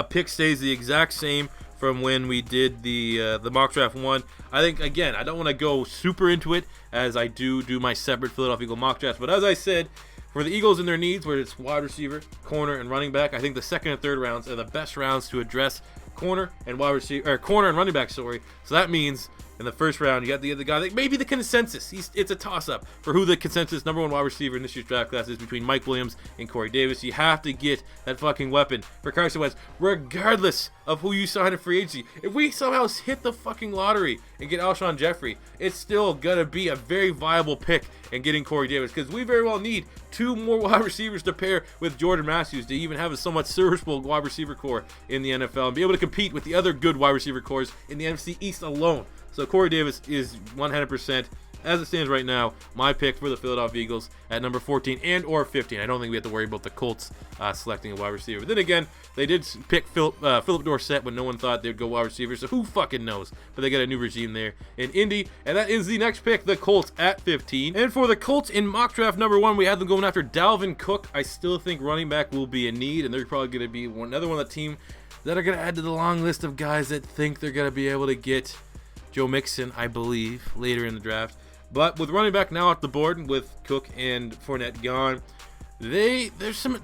Pick stays the exact same from when we did the mock draft 1. I think, again, I don't want to go super into it as I do my separate Philadelphia Eagle mock drafts. But as I said, for the Eagles and their needs, where it's wide receiver, corner, and running back, I think the second and third rounds are the best rounds to address corner and wide receiver, or corner and running back. So that means in the first round, you got the other guy that maybe the consensus. It's a toss-up for who the consensus #1 wide receiver in this year's draft class is between Mike Williams and Corey Davis. You have to get that fucking weapon for Carson Wentz, regardless of who you sign in free agency. If we somehow hit the fucking lottery and get Alshon Jeffrey, it's still gonna be a very viable pick in getting Corey Davis, because we very well need 2 more wide receivers to pair with Jordan Matthews to even have a somewhat serviceable wide receiver core in the NFL and be able to compete with the other good wide receiver cores in the NFC East alone. So Corey Davis is 100%, as it stands right now, my pick for the Philadelphia Eagles at number 14 and or 15. I don't think we have to worry about the Colts selecting a wide receiver. But then again, they did pick Philip Dorsett when no one thought they'd go wide receiver, so who fucking knows? But they got a new regime there in Indy, and that is the next pick, the Colts at 15. And for the Colts in mock draft #1, we had them going after Dalvin Cook. I still think running back will be a need, and they're probably going to be another one of the team that are going to add to the long list of guys that think they're going to be able to get Joe Mixon, I believe, later in the draft. But with running back now off the board, with Cook and Fournette gone, there's some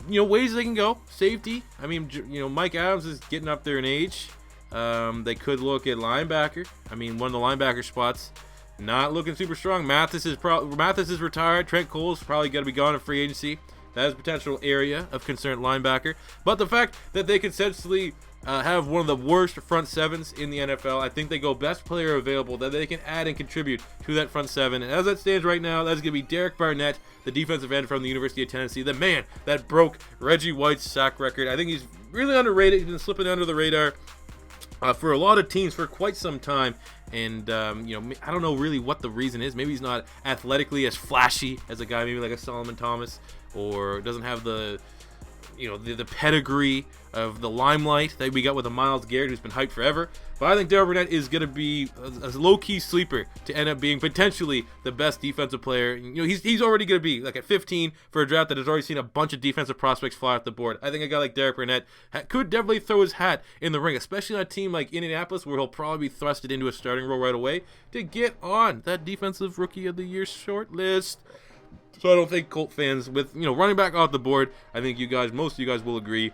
ways they can go. Safety, I mean, Mike Adams is getting up there in age. They could look at linebacker. I mean, one of the linebacker spots not looking super strong. Mathis is retired. Trent Cole's probably going to be gone in free agency. That is a potential area of concern at linebacker. But the fact that they could essentially have one of the worst front sevens in the NFL, I think they go best player available that they can add and contribute to that front seven. And as that stands right now, that's going to be Derek Barnett, the defensive end from the University of Tennessee, the man that broke Reggie White's sack record. I think he's really underrated. He's been slipping under the radar for a lot of teams for quite some time. And, I don't know really what the reason is. Maybe he's not athletically as flashy as a guy maybe like a Solomon Thomas, or doesn't have the pedigree of the limelight that we got with a Myles Garrett, who's been hyped forever. But I think Derek Barnett is going to be a low-key sleeper to end up being potentially the best defensive player. He's already going to be like at 15 for a draft that has already seen a bunch of defensive prospects fly off the board. I think a guy like Derek Barnett could definitely throw his hat in the ring, especially on a team like Indianapolis, where he'll probably be thrusted into a starting role right away to get on that defensive rookie of the year short list. So I don't think Colt fans, with running back off the board, I think most of you guys will agree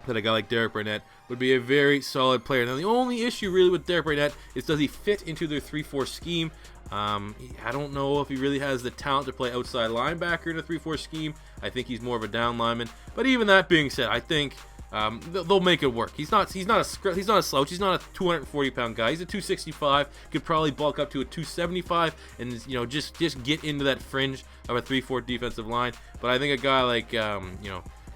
that a guy like Derek Barnett would be a very solid player. Now the only issue really with Derek Barnett is, does he fit into their 3-4 scheme? I don't know if he really has the talent to play outside linebacker in a 3-4 scheme. I think he's more of a down lineman. But even that being said, I think they'll make it work. He's not a slouch. He's not a 240-pound guy. He's a 265. Could probably bulk up to a 275, and just get into that fringe of a 3-4 defensive line. But I think a guy like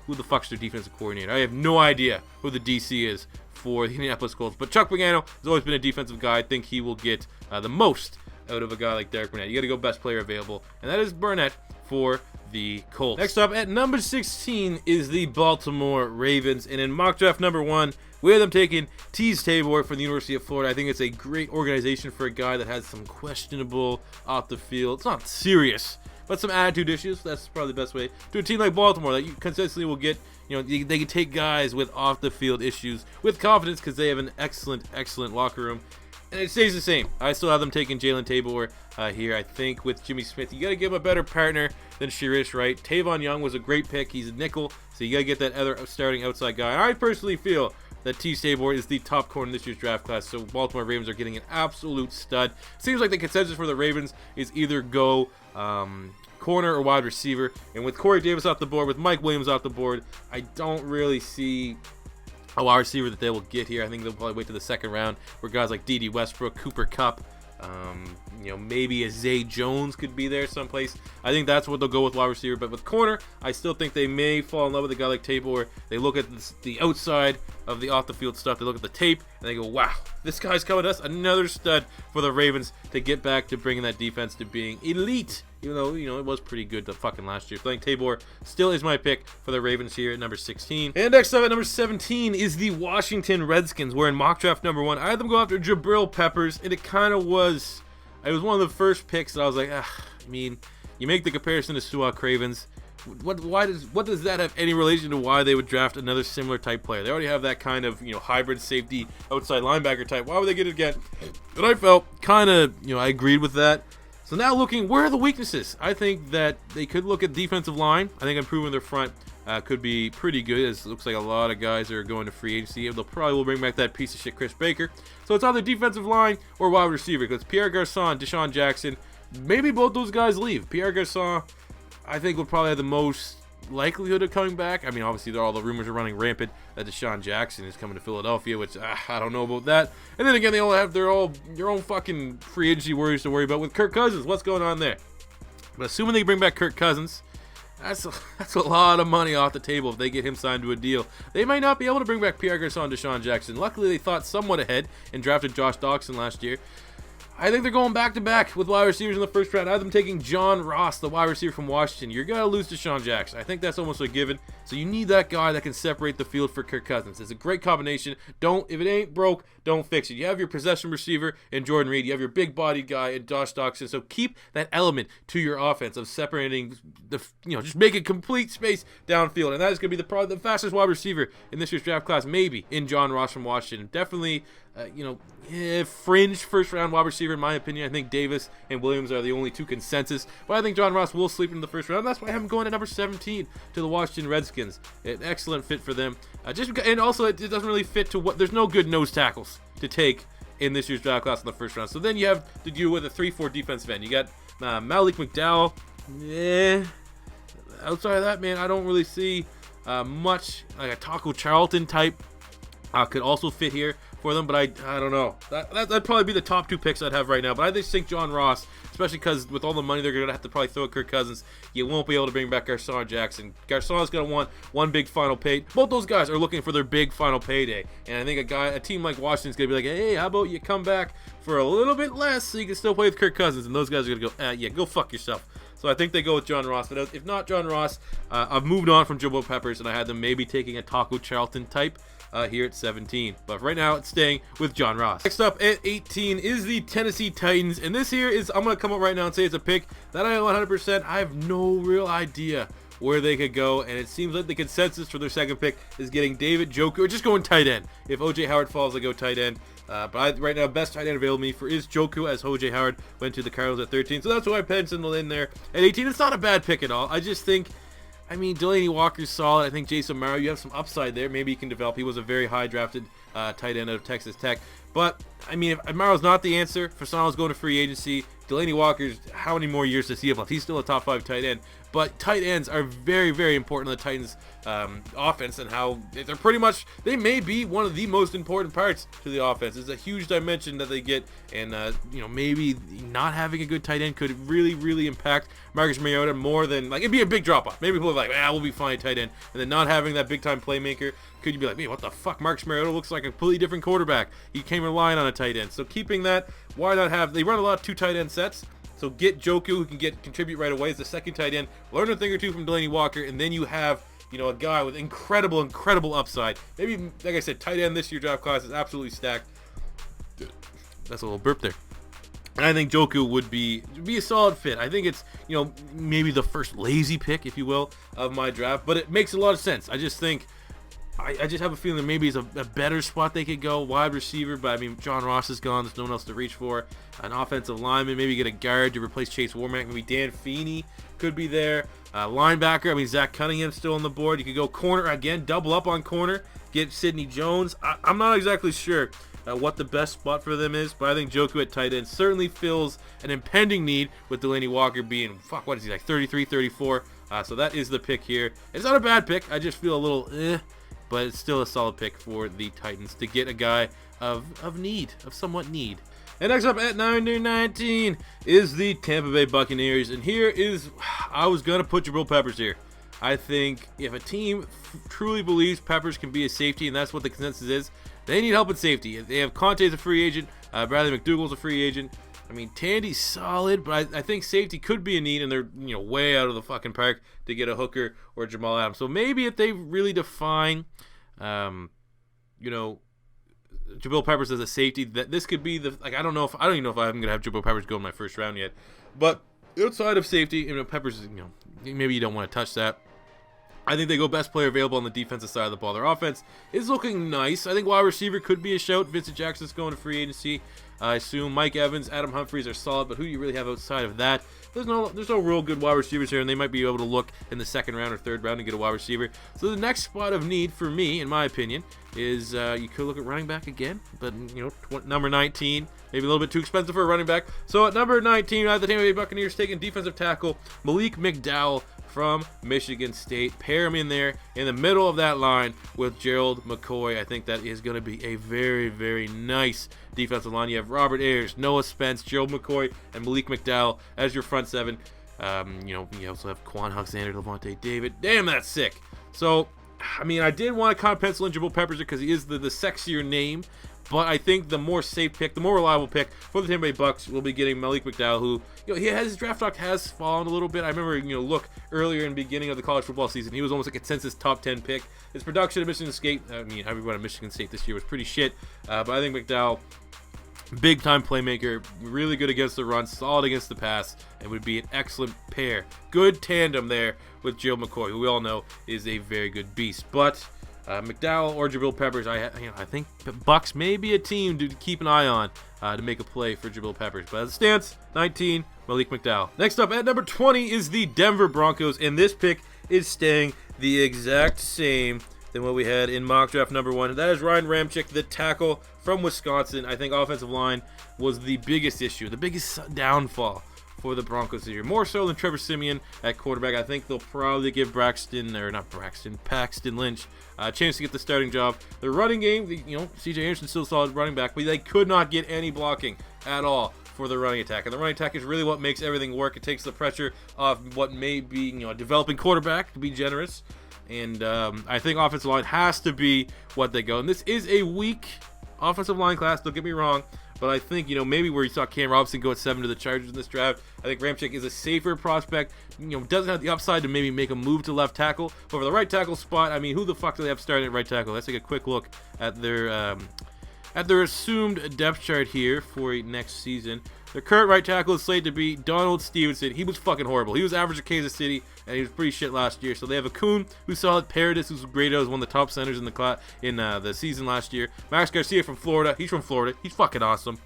who the fuck's their defensive coordinator? I have no idea who the DC is for the Indianapolis Colts. But Chuck Pagano has always been a defensive guy. I think he will get the most out of a guy like Derek Barnett. You got to go best player available, and that is Barnett for the Colts. Next up at number 16 is the Baltimore Ravens, and in mock draft #1, we have them taking Teez Tabor from the University of Florida. I think it's a great organization for a guy that has some questionable off the field. It's not serious, but some attitude issues. That's probably the best way to a team like Baltimore that you consistently will get. They can take guys with off the field issues with confidence because they have an excellent locker room. And it stays the same. I still have them taking Jalen Tabor here. I think with Jimmy Smith, you got to give him a better partner than Shirish Wright. Tavon Young was a great pick. He's a nickel, so you got to get that other starting outside guy. And I personally feel that Teez Tabor is the top corner in this year's draft class, so Baltimore Ravens are getting an absolute stud. Seems like the consensus for the Ravens is either go corner or wide receiver. And with Corey Davis off the board, with Mike Williams off the board, I don't really see a wide receiver that they will get here. I think they'll probably wait to the second round, where guys like D.D. Westbrook, Cooper Kupp, maybe a Zay Jones could be there someplace. I think that's what they'll go with wide receiver. But with corner, I still think they may fall in love with a guy like Tabor. They look at the outside of the off the field stuff. They look at the tape and they go, wow, this guy's coming to us. Another stud for the Ravens to get back to bringing that defense to being elite. Even though, it was pretty good the fucking last year. Playing Tabor still is my pick for the Ravens here at number 16. And next up at number 17 is the Washington Redskins, where in mock draft #1, I had them go after Jabril Peppers, and it was one of the first picks that I was like, you make the comparison to Su'a Cravens. What does that have any relation to why they would draft another similar type player? They already have that kind of, hybrid safety outside linebacker type. Why would they get it again? And I felt I agreed with that. So now looking, where are the weaknesses? I think that they could look at defensive line. I think improving their front could be pretty good. It looks like a lot of guys are going to free agency. They'll probably will bring back that piece of shit Chris Baker. So it's either defensive line or wide receiver, because Pierre Garçon, Deshaun Jackson, maybe both those guys leave. Pierre Garçon, I think, would probably have the most likelihood of coming back. I mean, obviously, all the rumors are running rampant that Deshaun Jackson is coming to Philadelphia, which I don't know about that. And then again, they all have their own fucking free agency worries to worry about with Kirk Cousins. What's going on there? But assuming they bring back Kirk Cousins, that's a lot of money off the table if they get him signed to a deal. They might not be able to bring back Pierre Garçon, Deshaun Jackson. Luckily, they thought somewhat ahead and drafted Josh Doctson last year. I think they're going back-to-back with wide receivers in the first round. I have them taking John Ross, the wide receiver from Washington. You're going to lose Deshaun Jackson. I think that's almost a given. So you need that guy that can separate the field for Kirk Cousins. It's a great combination. If it ain't broke, don't fix it. You have your possession receiver in Jordan Reed. You have your big-bodied guy in Josh Doctson. So keep that element to your offense of separating just make it complete space downfield. And that is going to be probably the fastest wide receiver in this year's draft class, maybe in John Ross from Washington. Definitely, fringe first-round wide receiver, in my opinion. I think Davis and Williams are the only two consensus. But I think John Ross will sleep in the first round. That's why I have him going at number 17 to the Washington Redskins. An excellent fit for them. And also, it doesn't really fit to there's no good nose tackles to take in this year's draft class in the first round. So then you have to deal with a 3-4 defensive end. You got Malik McDowell. Outside of that, man, I don't really see much. Like a Taco Charlton type could also fit here for them, but I don't know. That'd probably be the top two picks I'd have right now. But I just think John Ross, especially because with all the money they're going to have to probably throw at Kirk Cousins, you won't be able to bring back Garçon Jackson. Garçon's going to want one big final pay. Both those guys are looking for their big final payday. And I think a team like Washington's going to be like, hey, how about you come back for a little bit less so you can still play with Kirk Cousins? And those guys are going to go, go fuck yourself. So I think they go with John Ross. But if not John Ross, I've moved on from Jabril Peppers, and I had them maybe taking a Taco Charlton type here at 17. But right now, it's staying with John Ross. Next up at 18 is the Tennessee Titans. And this here is, I'm going to come up right now and say it's a pick that I 100%, I have no real idea where they could go, and it seems like the consensus for their second pick is getting David Njoku, or just going tight end. If O.J. Howard falls, they go tight end. But right now, best tight end available to me for is Njoku, as O.J. Howard went to the Cardinals at 13. So that's why I penciled in there at 18. It's not a bad pick at all. I just think, Delaney Walker's solid. I think Jason Morrow, you have some upside there. Maybe he can develop. He was a very high drafted tight end out of Texas Tech. But, if Morrow's not the answer, Fasano's going to free agency. Delaney Walker's, how many more years does he have left? He's still a top 5 tight end. But tight ends are very, very important in the Titans' offense, and how they're pretty much, they may be one of the most important parts to the offense. It's a huge dimension that they get, and maybe not having a good tight end could really, really impact Marcus Mariota more than, it'd be a big drop-off. Maybe people are like, we'll be fine tight end, and then not having that big-time playmaker, could you be like, what the fuck? Marcus Mariota looks like a completely different quarterback. He came relying on a tight end. So keeping that, why not have, they run a lot of 2 tight end sets. So get Njoku, who can contribute right away as the second tight end. Learn a thing or two from Delaney Walker, and then you have, a guy with incredible upside. Maybe, like I said, tight end this year draft class is absolutely stacked. That's a little burp there. And I think Njoku would be a solid fit. I think it's, maybe the first lazy pick, if you will, of my draft. But it makes a lot of sense. I just think, I just have a feeling that maybe it's a better spot they could go. Wide receiver, but John Ross is gone. There's no one else to reach for. An offensive lineman, maybe get a guard to replace Chase Warmack. Maybe Dan Feeney could be there. Linebacker, Zach Cunningham's still on the board. You could go corner again, double up on corner, get Sidney Jones. I'm not exactly sure what the best spot for them is, but I think Njoku at tight end certainly fills an impending need with Delaney Walker being, 33, 34. So that is the pick here. It's not a bad pick. I just feel a little but it's still a solid pick for the Titans to get a guy of somewhat need. And next up at 19 is the Tampa Bay Buccaneers. And here is, I was going to put Jabril Peppers here. I think if a team truly believes Peppers can be a safety, and that's what the consensus is, they need help at safety. They have Conte as a free agent. Bradley McDougall's a free agent. Tandy's solid, but I think safety could be a need, and they're way out of the fucking park to get a hooker or Jamal Adams. So maybe if they really define, Jabril Peppers as a safety, that this could be the I don't even know if I'm gonna have Jabril Peppers go in my first round yet. But outside of safety, Peppers is maybe you don't want to touch that. I think they go best player available on the defensive side of the ball. Their offense is looking nice. I think wide receiver could be a shout. Vincent Jackson's going to free agency. I assume Mike Evans, Adam Humphries are solid, but who do you really have outside of that? There's no real good wide receivers here, and they might be able to look in the second round or third round to get a wide receiver. So the next spot of need for me, in my opinion, is you could look at running back again, but number 19, maybe a little bit too expensive for a running back. So at number 19, I have the Tampa Bay Buccaneers taking defensive tackle Malik McDowell from Michigan State. Pair him in there in the middle of that line with Gerald McCoy. I think that is going to be a very, very nice defensive line. You have Robert Ayers, Noah Spence, Gerald McCoy, and Malik McDowell as your front seven. You also have Quan Alexander, Levante David. Damn, that's sick. So, I mean, I did want to kind of pencil in Jabril Peppers because he is the sexier name. But I think the more safe pick, the more reliable pick for the Tampa Bay Bucks will be getting Malik McDowell, who his draft stock has fallen a little bit. I remember look earlier in the beginning of the college football season, he was almost a consensus top 10 pick. His production at Michigan State, everyone at Michigan State this year was pretty shit. But I think McDowell, big time playmaker, really good against the run, solid against the pass, and would be an excellent pair. Good tandem there with Gerald McCoy, who we all know is a very good beast. But McDowell or Jabril Peppers, I think the Bucks may be a team to keep an eye on to make a play for Jabril Peppers. But as it stands, 19, Malik McDowell. Next up at number 20 is the Denver Broncos, and this pick is staying the exact same than what we had in mock draft number 1. That is Ryan Ramczyk, the tackle from Wisconsin. I think offensive line was the biggest issue, the biggest downfall for the Broncos this year. More so than Trevor Siemian at quarterback. I think they'll probably give Paxton Lynch a chance to get the starting job. The running game, C.J. Anderson's still a solid running back, but they could not get any blocking at all for the running attack. And the running attack is really what makes everything work. It takes the pressure off what may be a developing quarterback, to be generous. And I think offensive line has to be what they go. And this is a weak offensive line class, don't get me wrong. But I think, maybe where you saw Cam Robinson go at 7 to the Chargers in this draft, I think Ramczyk is a safer prospect. Doesn't have the upside to maybe make a move to left tackle. But for the right tackle spot, I mean, who the fuck do they have starting at right tackle? Let's take a quick look at their assumed depth chart here for next season. Their current right tackle is slated to be Donald Stevenson. He was fucking horrible. He was average at Kansas City, and he was pretty shit last year. So they have a Kuhn, who's solid. Paradis, who's great. He was one of the top centers in the season last year. Max Garcia from Florida. He's from Florida. He's fucking awesome.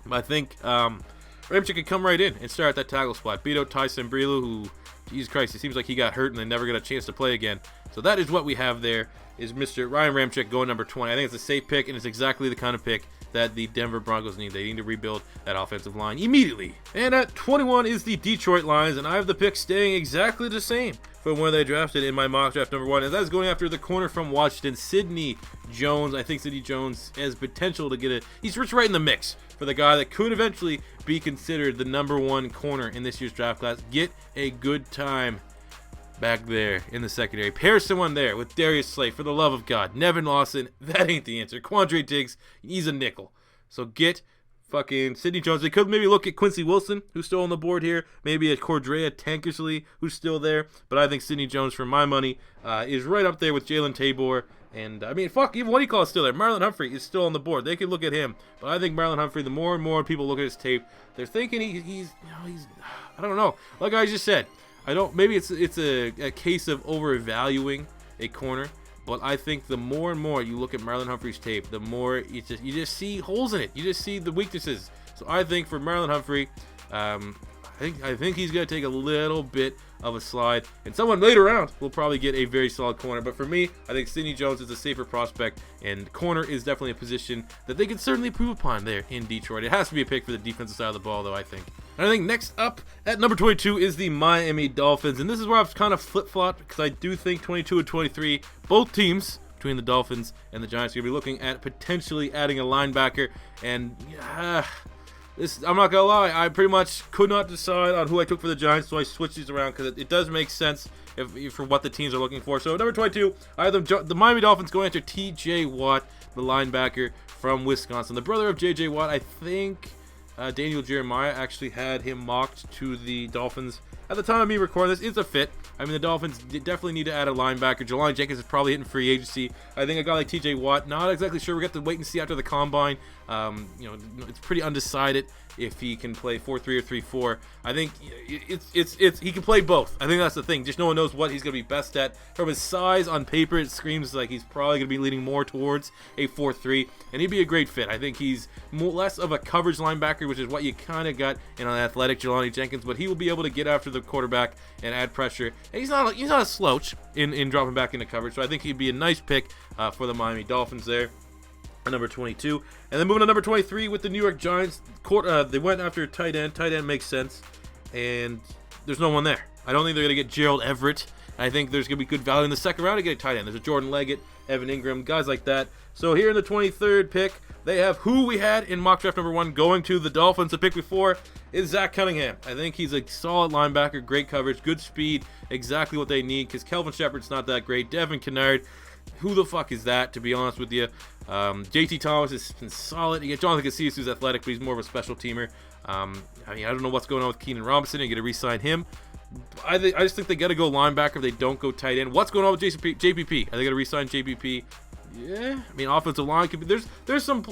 I think Ramczyk could come right in and start at that tackle spot. Beat out Tyson Brelu, who, Jesus Christ, it seems like he got hurt and they never got a chance to play again. So that is what we have there, is Mr. Ryan Ramczyk going number 20. I think it's a safe pick, and it's exactly the kind of pick that the Denver Broncos need. They need to rebuild that offensive line immediately. And at 21 is the Detroit Lions, and I have the pick staying exactly the same from where they drafted in my mock draft number 1, and that is going after the corner from Washington, Sidney Jones. I think Sidney Jones has potential to get he's right in the mix for the guy that could eventually be considered the number 1 corner in this year's draft class. Get a good time back there in the secondary. Pair someone there with Darius Slay, for the love of God. Nevin Lawson, that ain't the answer. Quandre Diggs, he's a nickel. So get fucking Sidney Jones. They could maybe look at Quincy Wilson, who's still on the board here. Maybe at Cordrea Tankersley, who's still there. But I think Sidney Jones, for my money, is right up there with Jalen Tabor. And, I mean, fuck, even what do you call it still there? Marlon Humphrey is still on the board. They could look at him. But I think Marlon Humphrey, the more and more people look at his tape, they're thinking he's I don't know. Like I just said, maybe it's a case of overvaluing a corner. But I think the more and more you look at Marlon Humphrey's tape, the more you just see holes in it. You just see the weaknesses. So I think for Marlon Humphrey, I think he's going to take a little bit of a slide, and someone later round will probably get a very solid corner. But for me, I think Sidney Jones is a safer prospect, and corner is definitely a position that they can certainly improve upon there in Detroit. It has to be a pick for the defensive side of the ball, though, I think. And I think next up at number 22 is the Miami Dolphins, and this is where I've kind of flip-flopped, because I do think 22 and 23, both teams between the Dolphins and the Giants are going to be looking at potentially adding a linebacker, and I'm not going to lie, I pretty much could not decide on who I took for the Giants, so I switched these around because it does make sense for what the teams are looking for. So number 22, I have the Miami Dolphins going after T.J. Watt, the linebacker from Wisconsin. The brother of J.J. Watt, I think Daniel Jeremiah actually had him mocked to the Dolphins at the time of me recording this, it's a fit. I mean, the Dolphins definitely need to add a linebacker. Jelani Jenkins is probably hitting free agency. I think a guy like TJ Watt, not exactly sure. We got to wait and see after the combine. It's pretty undecided if he can play 4-3 or 3-4. I think he can play both. I think that's the thing. Just no one knows what he's going to be best at. From his size on paper, it screams like he's probably going to be leaning more towards a 4-3, and he'd be a great fit. I think he's less of a coverage linebacker, which is what you kind of got in an athletic Jelani Jenkins, but he will be able to get after the quarterback and add pressure. And he's not a slouch in dropping back into coverage, so I think he'd be a nice pick for the Miami Dolphins there. Number 22, and then moving to number 23 with the New York Giants. They went after tight end. Tight end makes sense, and there's no one there. I don't think they're going to get Gerald Everett. I think there's going to be good value in the second round to get a tight end. There's a Jordan Leggett, Evan Ingram, guys like that. So here in the 23rd pick, they have who we had in mock draft number 1 going to the Dolphins. The pick before is Zach Cunningham. I think he's a solid linebacker, great coverage, good speed, exactly what they need because Kelvin Shepard's not that great. Devin Kennard, who the fuck is that, to be honest with you? JT Thomas has been solid. You get Jonathan Casillas, who's athletic, but he's more of a special teamer. I don't know what's going on with Keenan Robinson. You got to re-sign him. I just think they got to go linebacker if they don't go tight end. What's going on with JPP? Are they going to re-sign JPP? Yeah, I mean, offensive line could be. There's some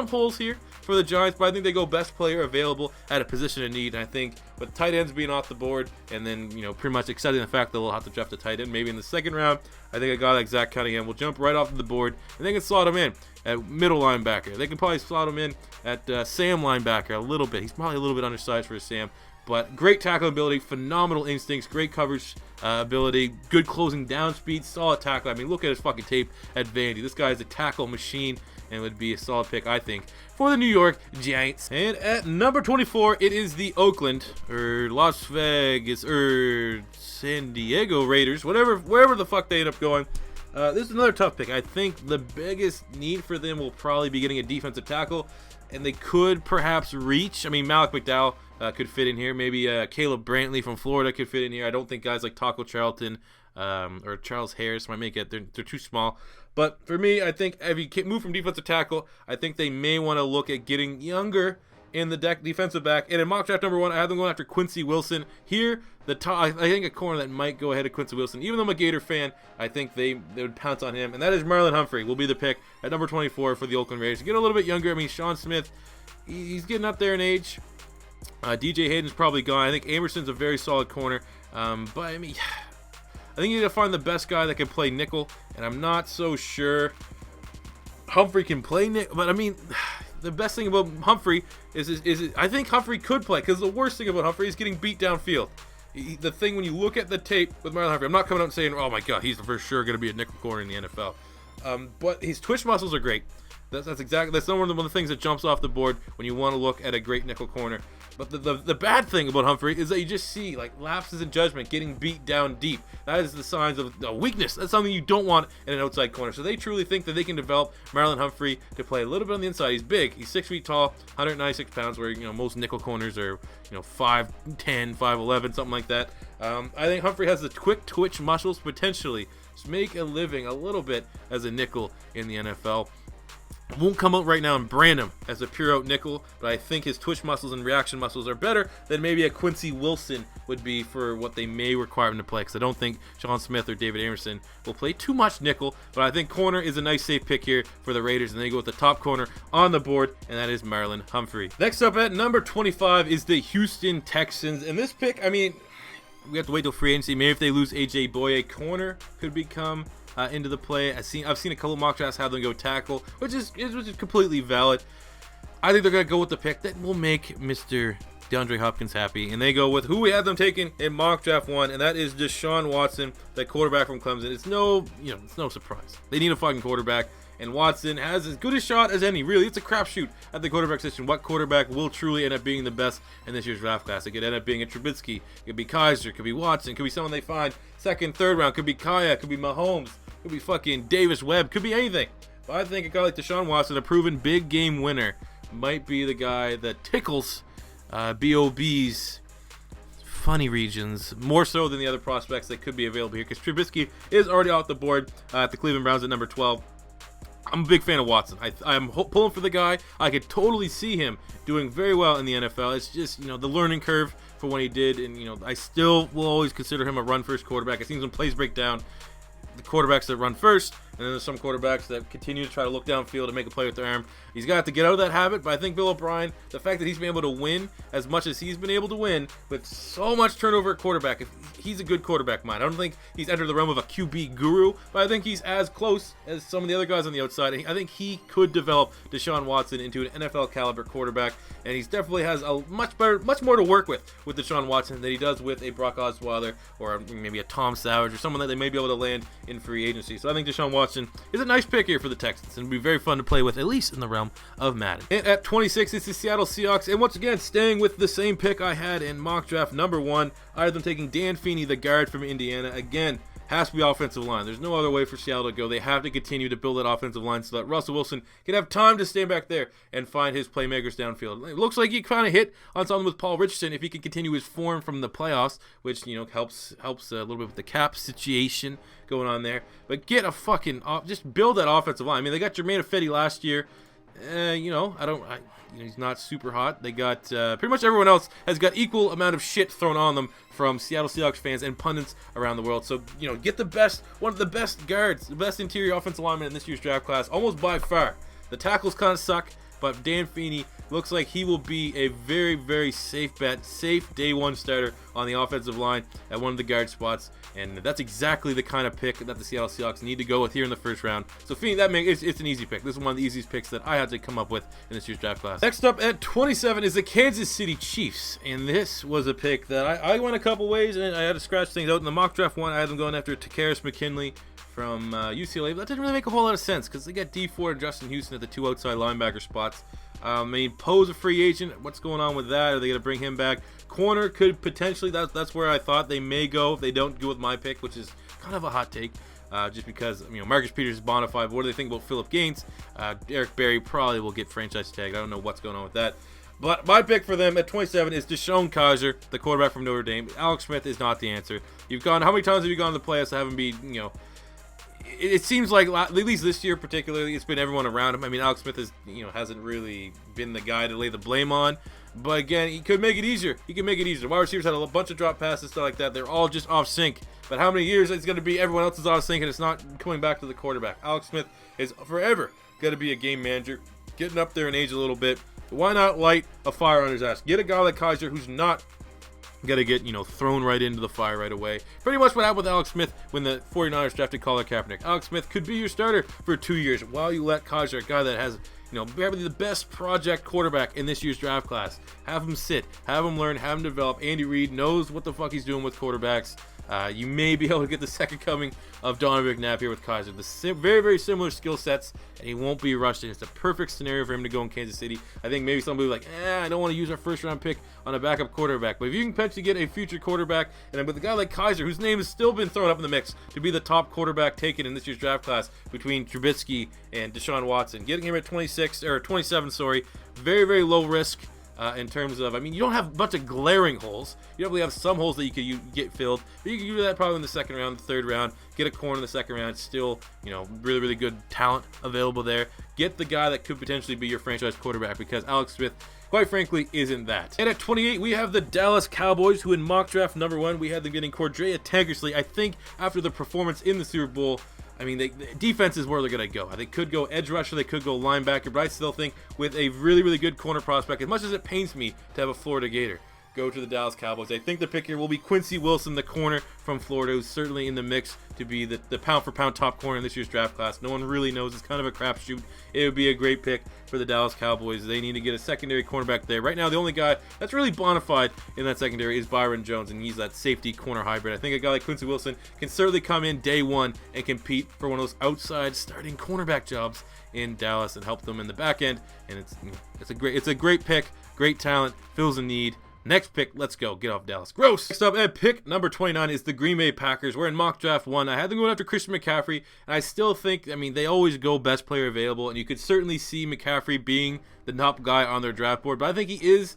holes here for the Giants, but I think they go best player available at a position of need. And I think with tight ends being off the board, and then pretty much accepting the fact that they'll have to draft a tight end maybe in the second round, I think a guy like Zach Cunningham will jump right off the board, and they can slot him in at middle linebacker. They can probably slot him in at Sam linebacker a little bit. He's probably a little bit undersized for a Sam. But great tackle ability, phenomenal instincts, great coverage ability, good closing down speed, solid tackle. I mean, look at his fucking tape at Vandy. This guy is a tackle machine and would be a solid pick, I think, for the New York Giants. And at number 24, it is the Oakland, or Las Vegas, or San Diego Raiders, wherever the fuck they end up going. This is another tough pick. I think the biggest need for them will probably be getting a defensive tackle, and they could perhaps reach. I mean, Malik McDowell could fit in here. Maybe Caleb Brantley from Florida could fit in here. I don't think guys like Taco Charlton or Charles Harris might make it. They're too small. But for me, I think if you move from defensive tackle, I think they may want to look at getting younger in the defensive back. And in mock draft number 1, I have them going after Quincy Wilson. Here, I think a corner that might go ahead of Quincy Wilson. Even though I'm a Gator fan, I think they would pounce on him. And that is Marlon Humphrey will be the pick at number 24 for the Oakland Raiders. Get a little bit younger. I mean, Sean Smith, he's getting up there in age. DJ Hayden's probably gone. I think Amerson's a very solid corner. But, I mean, I think you need to find the best guy that can play nickel. And I'm not so sure Humphrey can play nickel. But, I mean, the best thing about Humphrey is I think Humphrey could play. Because the worst thing about Humphrey is getting beat downfield. The thing when you look at the tape with Marlon Humphrey, I'm not coming out and saying, oh my God, he's for sure going to be a nickel corner in the NFL. But his twitch muscles are great. That's one of the things that jumps off the board when you want to look at a great nickel corner. But the bad thing about Humphrey is that you just see like lapses in judgment, getting beat down deep. That is the signs of a weakness. That's something you don't want in an outside corner. So they truly think that they can develop Marlon Humphrey to play a little bit on the inside. He's big. He's 6 feet tall, 196 pounds, where most nickel corners are 5'10", 5'11", something like that. I think Humphrey has the quick twitch muscles potentially to make a living a little bit as a nickel in the NFL. Won't come out right now and brand him as a pure out nickel, but I think his twitch muscles and reaction muscles are better than maybe a Quincy Wilson would be for what they may require him to play, because I don't think Sean Smith or David Amerson will play too much nickel, but I think corner is a nice safe pick here for the Raiders, and they go with the top corner on the board, and that is Marlon Humphrey. Next up at number 25 is the Houston Texans, and this pick, I mean, we have to wait till free agency. Maybe if they lose AJ Boye, corner could become into the play. I've seen a couple mock drafts have them go tackle, which is completely valid. I think they're gonna go with the pick that will make Mr. DeAndre Hopkins happy, and they go with who we had them taking in mock draft 1, and that is Deshaun Watson, that quarterback from Clemson. It's no surprise. They need a fucking quarterback, and Watson has as good a shot as any. Really, it's a crapshoot at the quarterback position. What quarterback will truly end up being the best in this year's draft class? It could end up being a Trubisky, it could be Kaiser, it could be Watson, it could be someone they find second, third round, it could be Kaya, it could be Mahomes, could be fucking Davis Webb, could be anything. But I think a guy like Deshaun Watson, a proven big game winner, might be the guy that tickles BOB's funny regions more so than the other prospects that could be available here, because Trubisky is already off the board at the Cleveland Browns at number 12. I'm a big fan of Watson. I'm pulling for the guy. I could totally see him doing very well in the NFL. It's just, you know, the learning curve for when he did, and, you know, I still will always consider him a run-first quarterback. It seems when plays break down, the quarterbacks that run first, and then there's some quarterbacks that continue to try to look downfield and make a play with their arm. He's got to get out of that habit, but I think Bill O'Brien, the fact that he's been able to win as much as he's been able to win with so much turnover at quarterback, he's a good quarterback mind. I don't think he's entered the realm of a QB guru, but I think he's as close as some of the other guys on the outside. I think he could develop Deshaun Watson into an NFL caliber quarterback, and he definitely has a much more to work with Deshaun Watson than he does with a Brock Osweiler or maybe a Tom Savage or someone that they may be able to land in free agency. So I think Deshaun Watson is a nice pick here for the Texans, and it'll be very fun to play with, at least in the realm of Madden. And at 26, it's the Seattle Seahawks, and once again, staying with the same pick I had in mock draft number 1, I had them taking Dan Feeney, the guard from Indiana. Again, has to be offensive line. There's no other way for Seattle to go. They have to continue to build that offensive line so that Russell Wilson can have time to stand back there and find his playmakers downfield. It looks like he kind of hit on something with Paul Richardson if he can continue his form from the playoffs, which, you know, helps a little bit with the cap situation going on there. But get a fucking just build that offensive line. I mean, they got Jermaine Ifedi last year. You know, he's not super hot. They got pretty much everyone else has got equal amount of shit thrown on them from Seattle Seahawks fans and pundits around the world. So, you know, get one of the best guards, the best interior offensive lineman in this year's draft class, almost by far. The tackles kind of suck, but Dan Feeney looks like he will be a very, very safe bet, safe day one starter on the offensive line at one of the guard spots. And that's exactly the kind of pick that the Seattle Seahawks need to go with here in the first round. So Feeney, it's an easy pick. This is one of the easiest picks that I had to come up with in this year's draft class. Next up at 27 is the Kansas City Chiefs. And this was a pick that I went a couple ways, and I had to scratch things out. In the mock draft one, I had them going after Takaris McKinley from UCLA. But that didn't really make a whole lot of sense because they got D Ford and Justin Houston at the 2 outside linebacker spots. I mean, Poe's a free agent. What's going on with that? Are they going to bring him back? Corner could potentially. That's where I thought they may go if they don't go with my pick, which is kind of a hot take. Just because, you know, Marcus Peters is bona fide. What do they think about Phillip Gaines? Eric Berry probably will get franchise tagged. I don't know what's going on with that. But my pick for them at 27 is Deshaun Kaiser, the quarterback from Notre Dame. Alex Smith is not the answer. How many times have you gone to the playoffs to have him be, you know, it seems like at least this year particularly, it's been everyone around him. I mean, Alex Smith hasn't really been the guy to lay the blame on. But again, he could make it easier. He can make it easier. Wide receivers had a bunch of drop passes, stuff like that. They're all just off sync. But how many years it's going to be everyone else is off sync and it's not coming back to the quarterback? Alex Smith is forever going to be a game manager, getting up there in age a little bit. Why not light a fire on his ass? Get a guy like Kaiser who's not got to get, thrown right into the fire right away. Pretty much what happened with Alex Smith when the 49ers drafted Colin Kaepernick. Alex Smith could be your starter for 2 years while you let Kaiser, a guy that has, probably the best project quarterback in this year's draft class. Have him sit, have him learn, have him develop. Andy Reid knows what the fuck he's doing with quarterbacks. You may be able to get the second coming of Donovan McNabb here with Kaiser. Very, very similar skill sets, and he won't be rushed in. It's a perfect scenario for him to go in Kansas City. I think maybe somebody like, I don't want to use our first-round pick on a backup quarterback. But if you can potentially get a future quarterback, and with a guy like Kaiser, whose name has still been thrown up in the mix to be the top quarterback taken in this year's draft class between Trubisky and Deshaun Watson, getting him at 27, very, very low risk. In terms of, you don't have a bunch of glaring holes. You probably have some holes that you could get filled. But you can do that probably in the second round, the third round. Get a corner in the second round. Still, really, really good talent available there. Get the guy that could potentially be your franchise quarterback because Alex Smith, quite frankly, isn't that. And at 28, we have the Dallas Cowboys, who in mock draft number 1, we had them getting Cordrea Tankersley. I think after the performance in the Super Bowl, the defense is where they're going to go. They could go edge rusher, they could go linebacker, but I still think with a really, really good corner prospect, as much as it pains me to have a Florida Gator go to the Dallas Cowboys, I think the pick here will be Quincy Wilson, the corner from Florida, who's certainly in the mix to be the pound-for-pound top corner in this year's draft class. No one really knows. It's kind of a crapshoot. It would be a great pick for the Dallas Cowboys. They need to get a secondary cornerback there. Right now, the only guy that's really bona fide in that secondary is Byron Jones, and he's that safety corner hybrid. I think a guy like Quincy Wilson can certainly come in day one and compete for one of those outside starting cornerback jobs in Dallas and help them in the back end. And it's a great pick, great talent, fills a need. Next pick, let's go. Get off Dallas. Gross. Next up at pick number 29 is the Green Bay Packers. We're in mock draft 1. I had them going after Christian McCaffrey, and I still think, they always go best player available, and you could certainly see McCaffrey being the top guy on their draft board, but I think he is,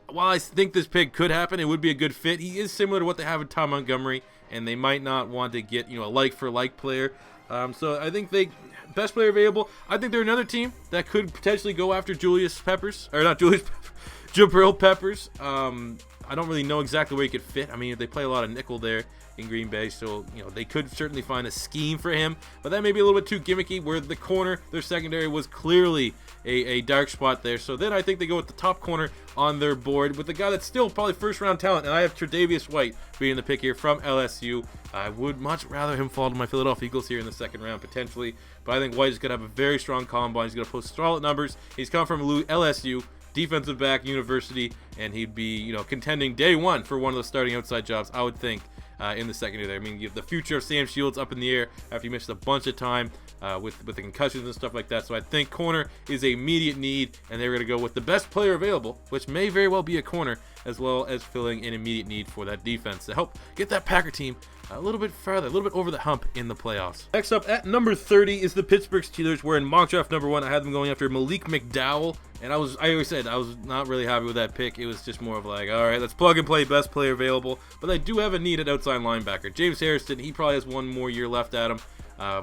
while I think this pick could happen, it would be a good fit. He is similar to what they have in Tom Montgomery, and they might not want to get, a like-for-like player. So I think best player available. I think they're another team that could potentially go after Julius Peppers, or not Julius, Jabril Peppers. I don't really know exactly where he could fit. I mean, they play a lot of nickel there in Green Bay, so they could certainly find a scheme for him, but that may be a little bit too gimmicky, where the corner, their secondary, was clearly a dark spot there. So then I think they go with the top corner on their board with the guy that's still probably first round talent, and I have Tre'Davious White being the pick here from LSU. I would much rather him fall to my Philadelphia Eagles here in the second round potentially, but I think White is going to have a very strong combine. He's going to post solid numbers. He's come from LSU, defensive back university, and he'd be contending day one for one of the starting outside jobs, I would think, in the secondary there. I mean, you have the future of Sam Shields up in the air after he missed a bunch of time with the concussions and stuff like that. So I think corner is an immediate need, and they're going to go with the best player available, which may very well be a corner, as well as filling an immediate need for that defense to help get that Packer team a little bit further, a little bit over the hump in the playoffs. Next up at number 30 is the Pittsburgh Steelers, where in mock draft number 1 I had them going after Malik McDowell, and I always said I was not really happy with that pick. It was just more of like, all right, let's plug and play, best player available. But I do have a need at outside linebacker. James Harrison, he probably has one more year left at him.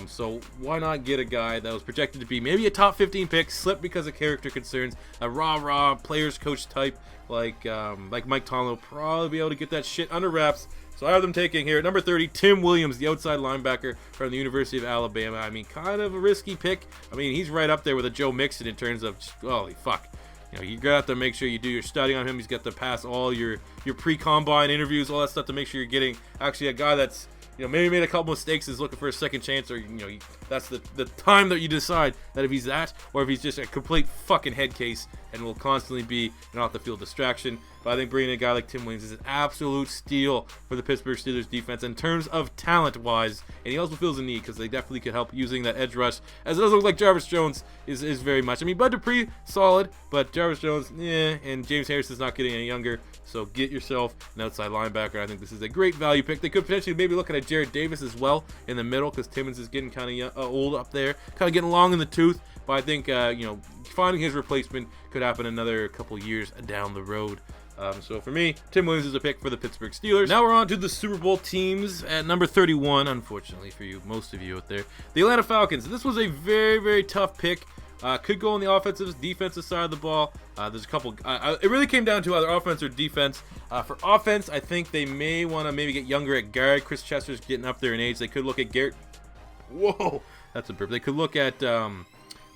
So why not get a guy that was projected to be maybe a top 15 pick, slipped because of character concerns, a raw players coach type like Mike Tomlin will probably be able to get that shit under wraps. So I have them taking here at number 30, Tim Williams, the outside linebacker from the University of Alabama. I mean, kind of a risky pick. I mean, he's right up there with a Joe Mixon in terms of just, holy fuck. You got to make sure you do your study on him. He's got to pass all your pre-combine interviews, all that stuff, to make sure you're getting actually a guy that's maybe made a couple mistakes, is looking for a second chance, or that's the time that you decide that if he's that, or if he's just a complete fucking head case and will constantly be an off the field distraction. But I think bringing a guy like Tim Williams is an absolute steal for the Pittsburgh Steelers defense in terms of talent wise, and he also feels a need because they definitely could help using that edge rush, as it does look like Jarvis Jones is very much. I mean, Bud Dupree solid, but Jarvis Jones, and James Harrison's not getting any younger. So get yourself an outside linebacker. I think this is a great value pick. They could potentially maybe look at a Jared Davis as well in the middle, because Timmons is getting kind of old up there, kind of getting long in the tooth. But I think finding his replacement could happen another couple years down the road. So for me, Tim Williams is a pick for the Pittsburgh Steelers. Now we're on to the Super Bowl teams at number 31, unfortunately for you, most of you out there. The Atlanta Falcons. This was a very, very tough pick. Could go on the offensive, defensive side of the ball. There's a couple. It really came down to either offense or defense. For offense, I think they may want to maybe get younger at guard. Chris Chester's getting up there in age. They could look at Garrett. Whoa, that's a burp. They could look at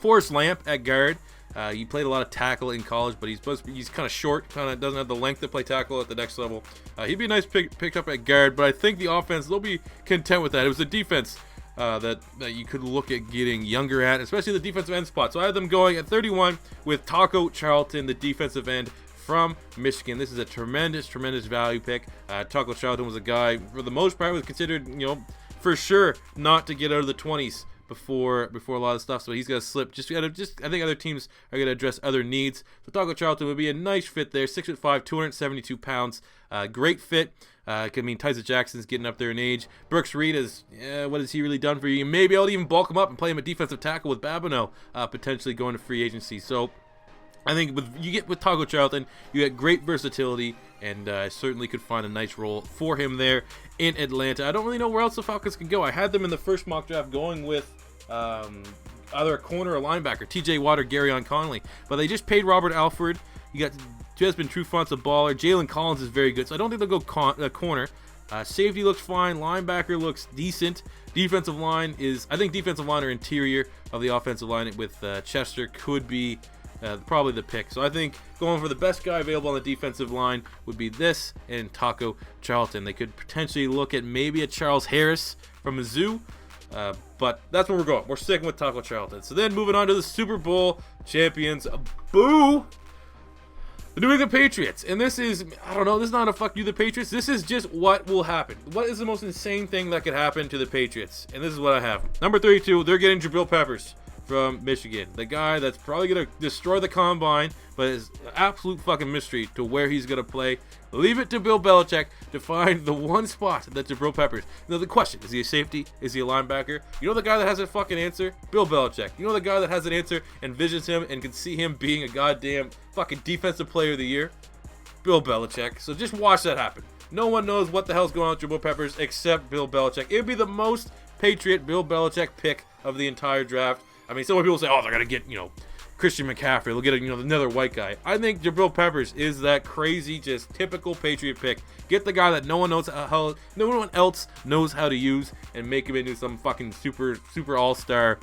Forrest Lamp at guard. He played a lot of tackle in college, but he's kind of short, kind of doesn't have the length to play tackle at the next level. He'd be a nice pick up at guard, but I think the offense, they'll be content with that. It was the defense that you could look at getting younger at, especially the defensive end spot. So I have them going at 31 with Taco Charlton, the defensive end from Michigan. This is a tremendous value pick. Taco Charlton was a guy, for the most part, was considered, for sure not to get out of the 20s before a lot of stuff, so he's gonna slip. I think other teams are gonna address other needs. So Taco Charlton would be a nice fit there. 6'5", 272 pounds. Great fit. I mean, Tyson Jackson's getting up there in age. Brooks Reed is, what has he really done for you? You may be able to even bulk him up and play him at defensive tackle with Babineau, potentially going to free agency. So I think with Taco Charlton, you get great versatility, and I certainly could find a nice role for him there in Atlanta. I don't really know where else the Falcons can go. I had them in the first mock draft going with either a corner or linebacker, TJ Watt or Garyon Conley, but they just paid Robert Alford. You got Jasmine Trufant's a baller. Jalen Collins is very good, so I don't think they'll go corner. Safety looks fine. Linebacker looks decent. Defensive line I think defensive line or interior of the offensive line with Chester could be probably the pick. So I think going for the best guy available on the defensive line would be this and Taco Charlton. They could potentially look at maybe a Charles Harris from Mizzou, but that's where we're going. We're sticking with Taco Charlton. So then moving on to the Super Bowl champions. Boo! The New England Patriots. And this is, I don't know, this is not a fuck you the Patriots. This is just what will happen. What is the most insane thing that could happen to the Patriots? And this is what I have. Number 32, they're getting Jabril Peppers from Michigan. The guy that's probably going to destroy the combine, but is an absolute fucking mystery to where he's going to play. Leave it to Bill Belichick to find the one spot that Jabril Peppers. Now the question, is he a safety? Is he a linebacker? You know the guy that has a fucking answer? Bill Belichick. You know the guy that has an answer and visions him and can see him being a goddamn fucking defensive player of the year? Bill Belichick. So just watch that happen. No one knows what the hell's going on with Jabril Peppers except Bill Belichick. It would be the most Patriot Bill Belichick pick of the entire draft. I mean, some people say, oh, they're gonna get, you know, Christian McCaffrey, they'll get, you know, another white guy. I think Jabril Peppers is that crazy, just typical Patriot pick. Get the guy that no one else knows how to use, and make him into some fucking super all-star,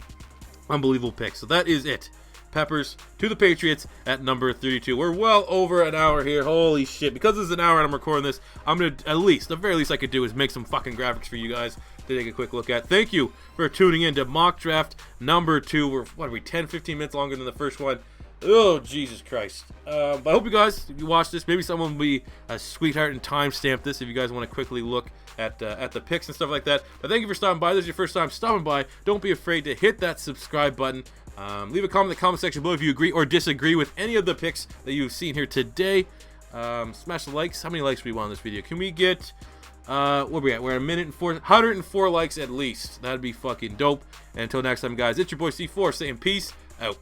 unbelievable pick. So that is it. Peppers to the Patriots at number 32. We're well over an hour here. Holy shit. Because it's an hour and I'm recording this, I'm going to, the very least I could do is make some fucking graphics for you guys to take a quick look at. Thank you for tuning in to mock draft number 2. We're, 10-15 minutes longer than the first one. Oh, Jesus Christ. But I hope you guys, if you watch this, maybe someone will be a sweetheart and timestamp this if you guys want to quickly look at the picks and stuff like that. But thank you for stopping by. This is your first time stopping by. Don't be afraid to hit that subscribe button. Leave a comment in the comment section below if you agree or disagree with any of the picks that you've seen here today. Smash the likes. How many likes do we want on this video? Can we get, what are we at? We're at 104 likes at least. That'd be fucking dope. And until next time, guys, it's your boy C4 saying peace out.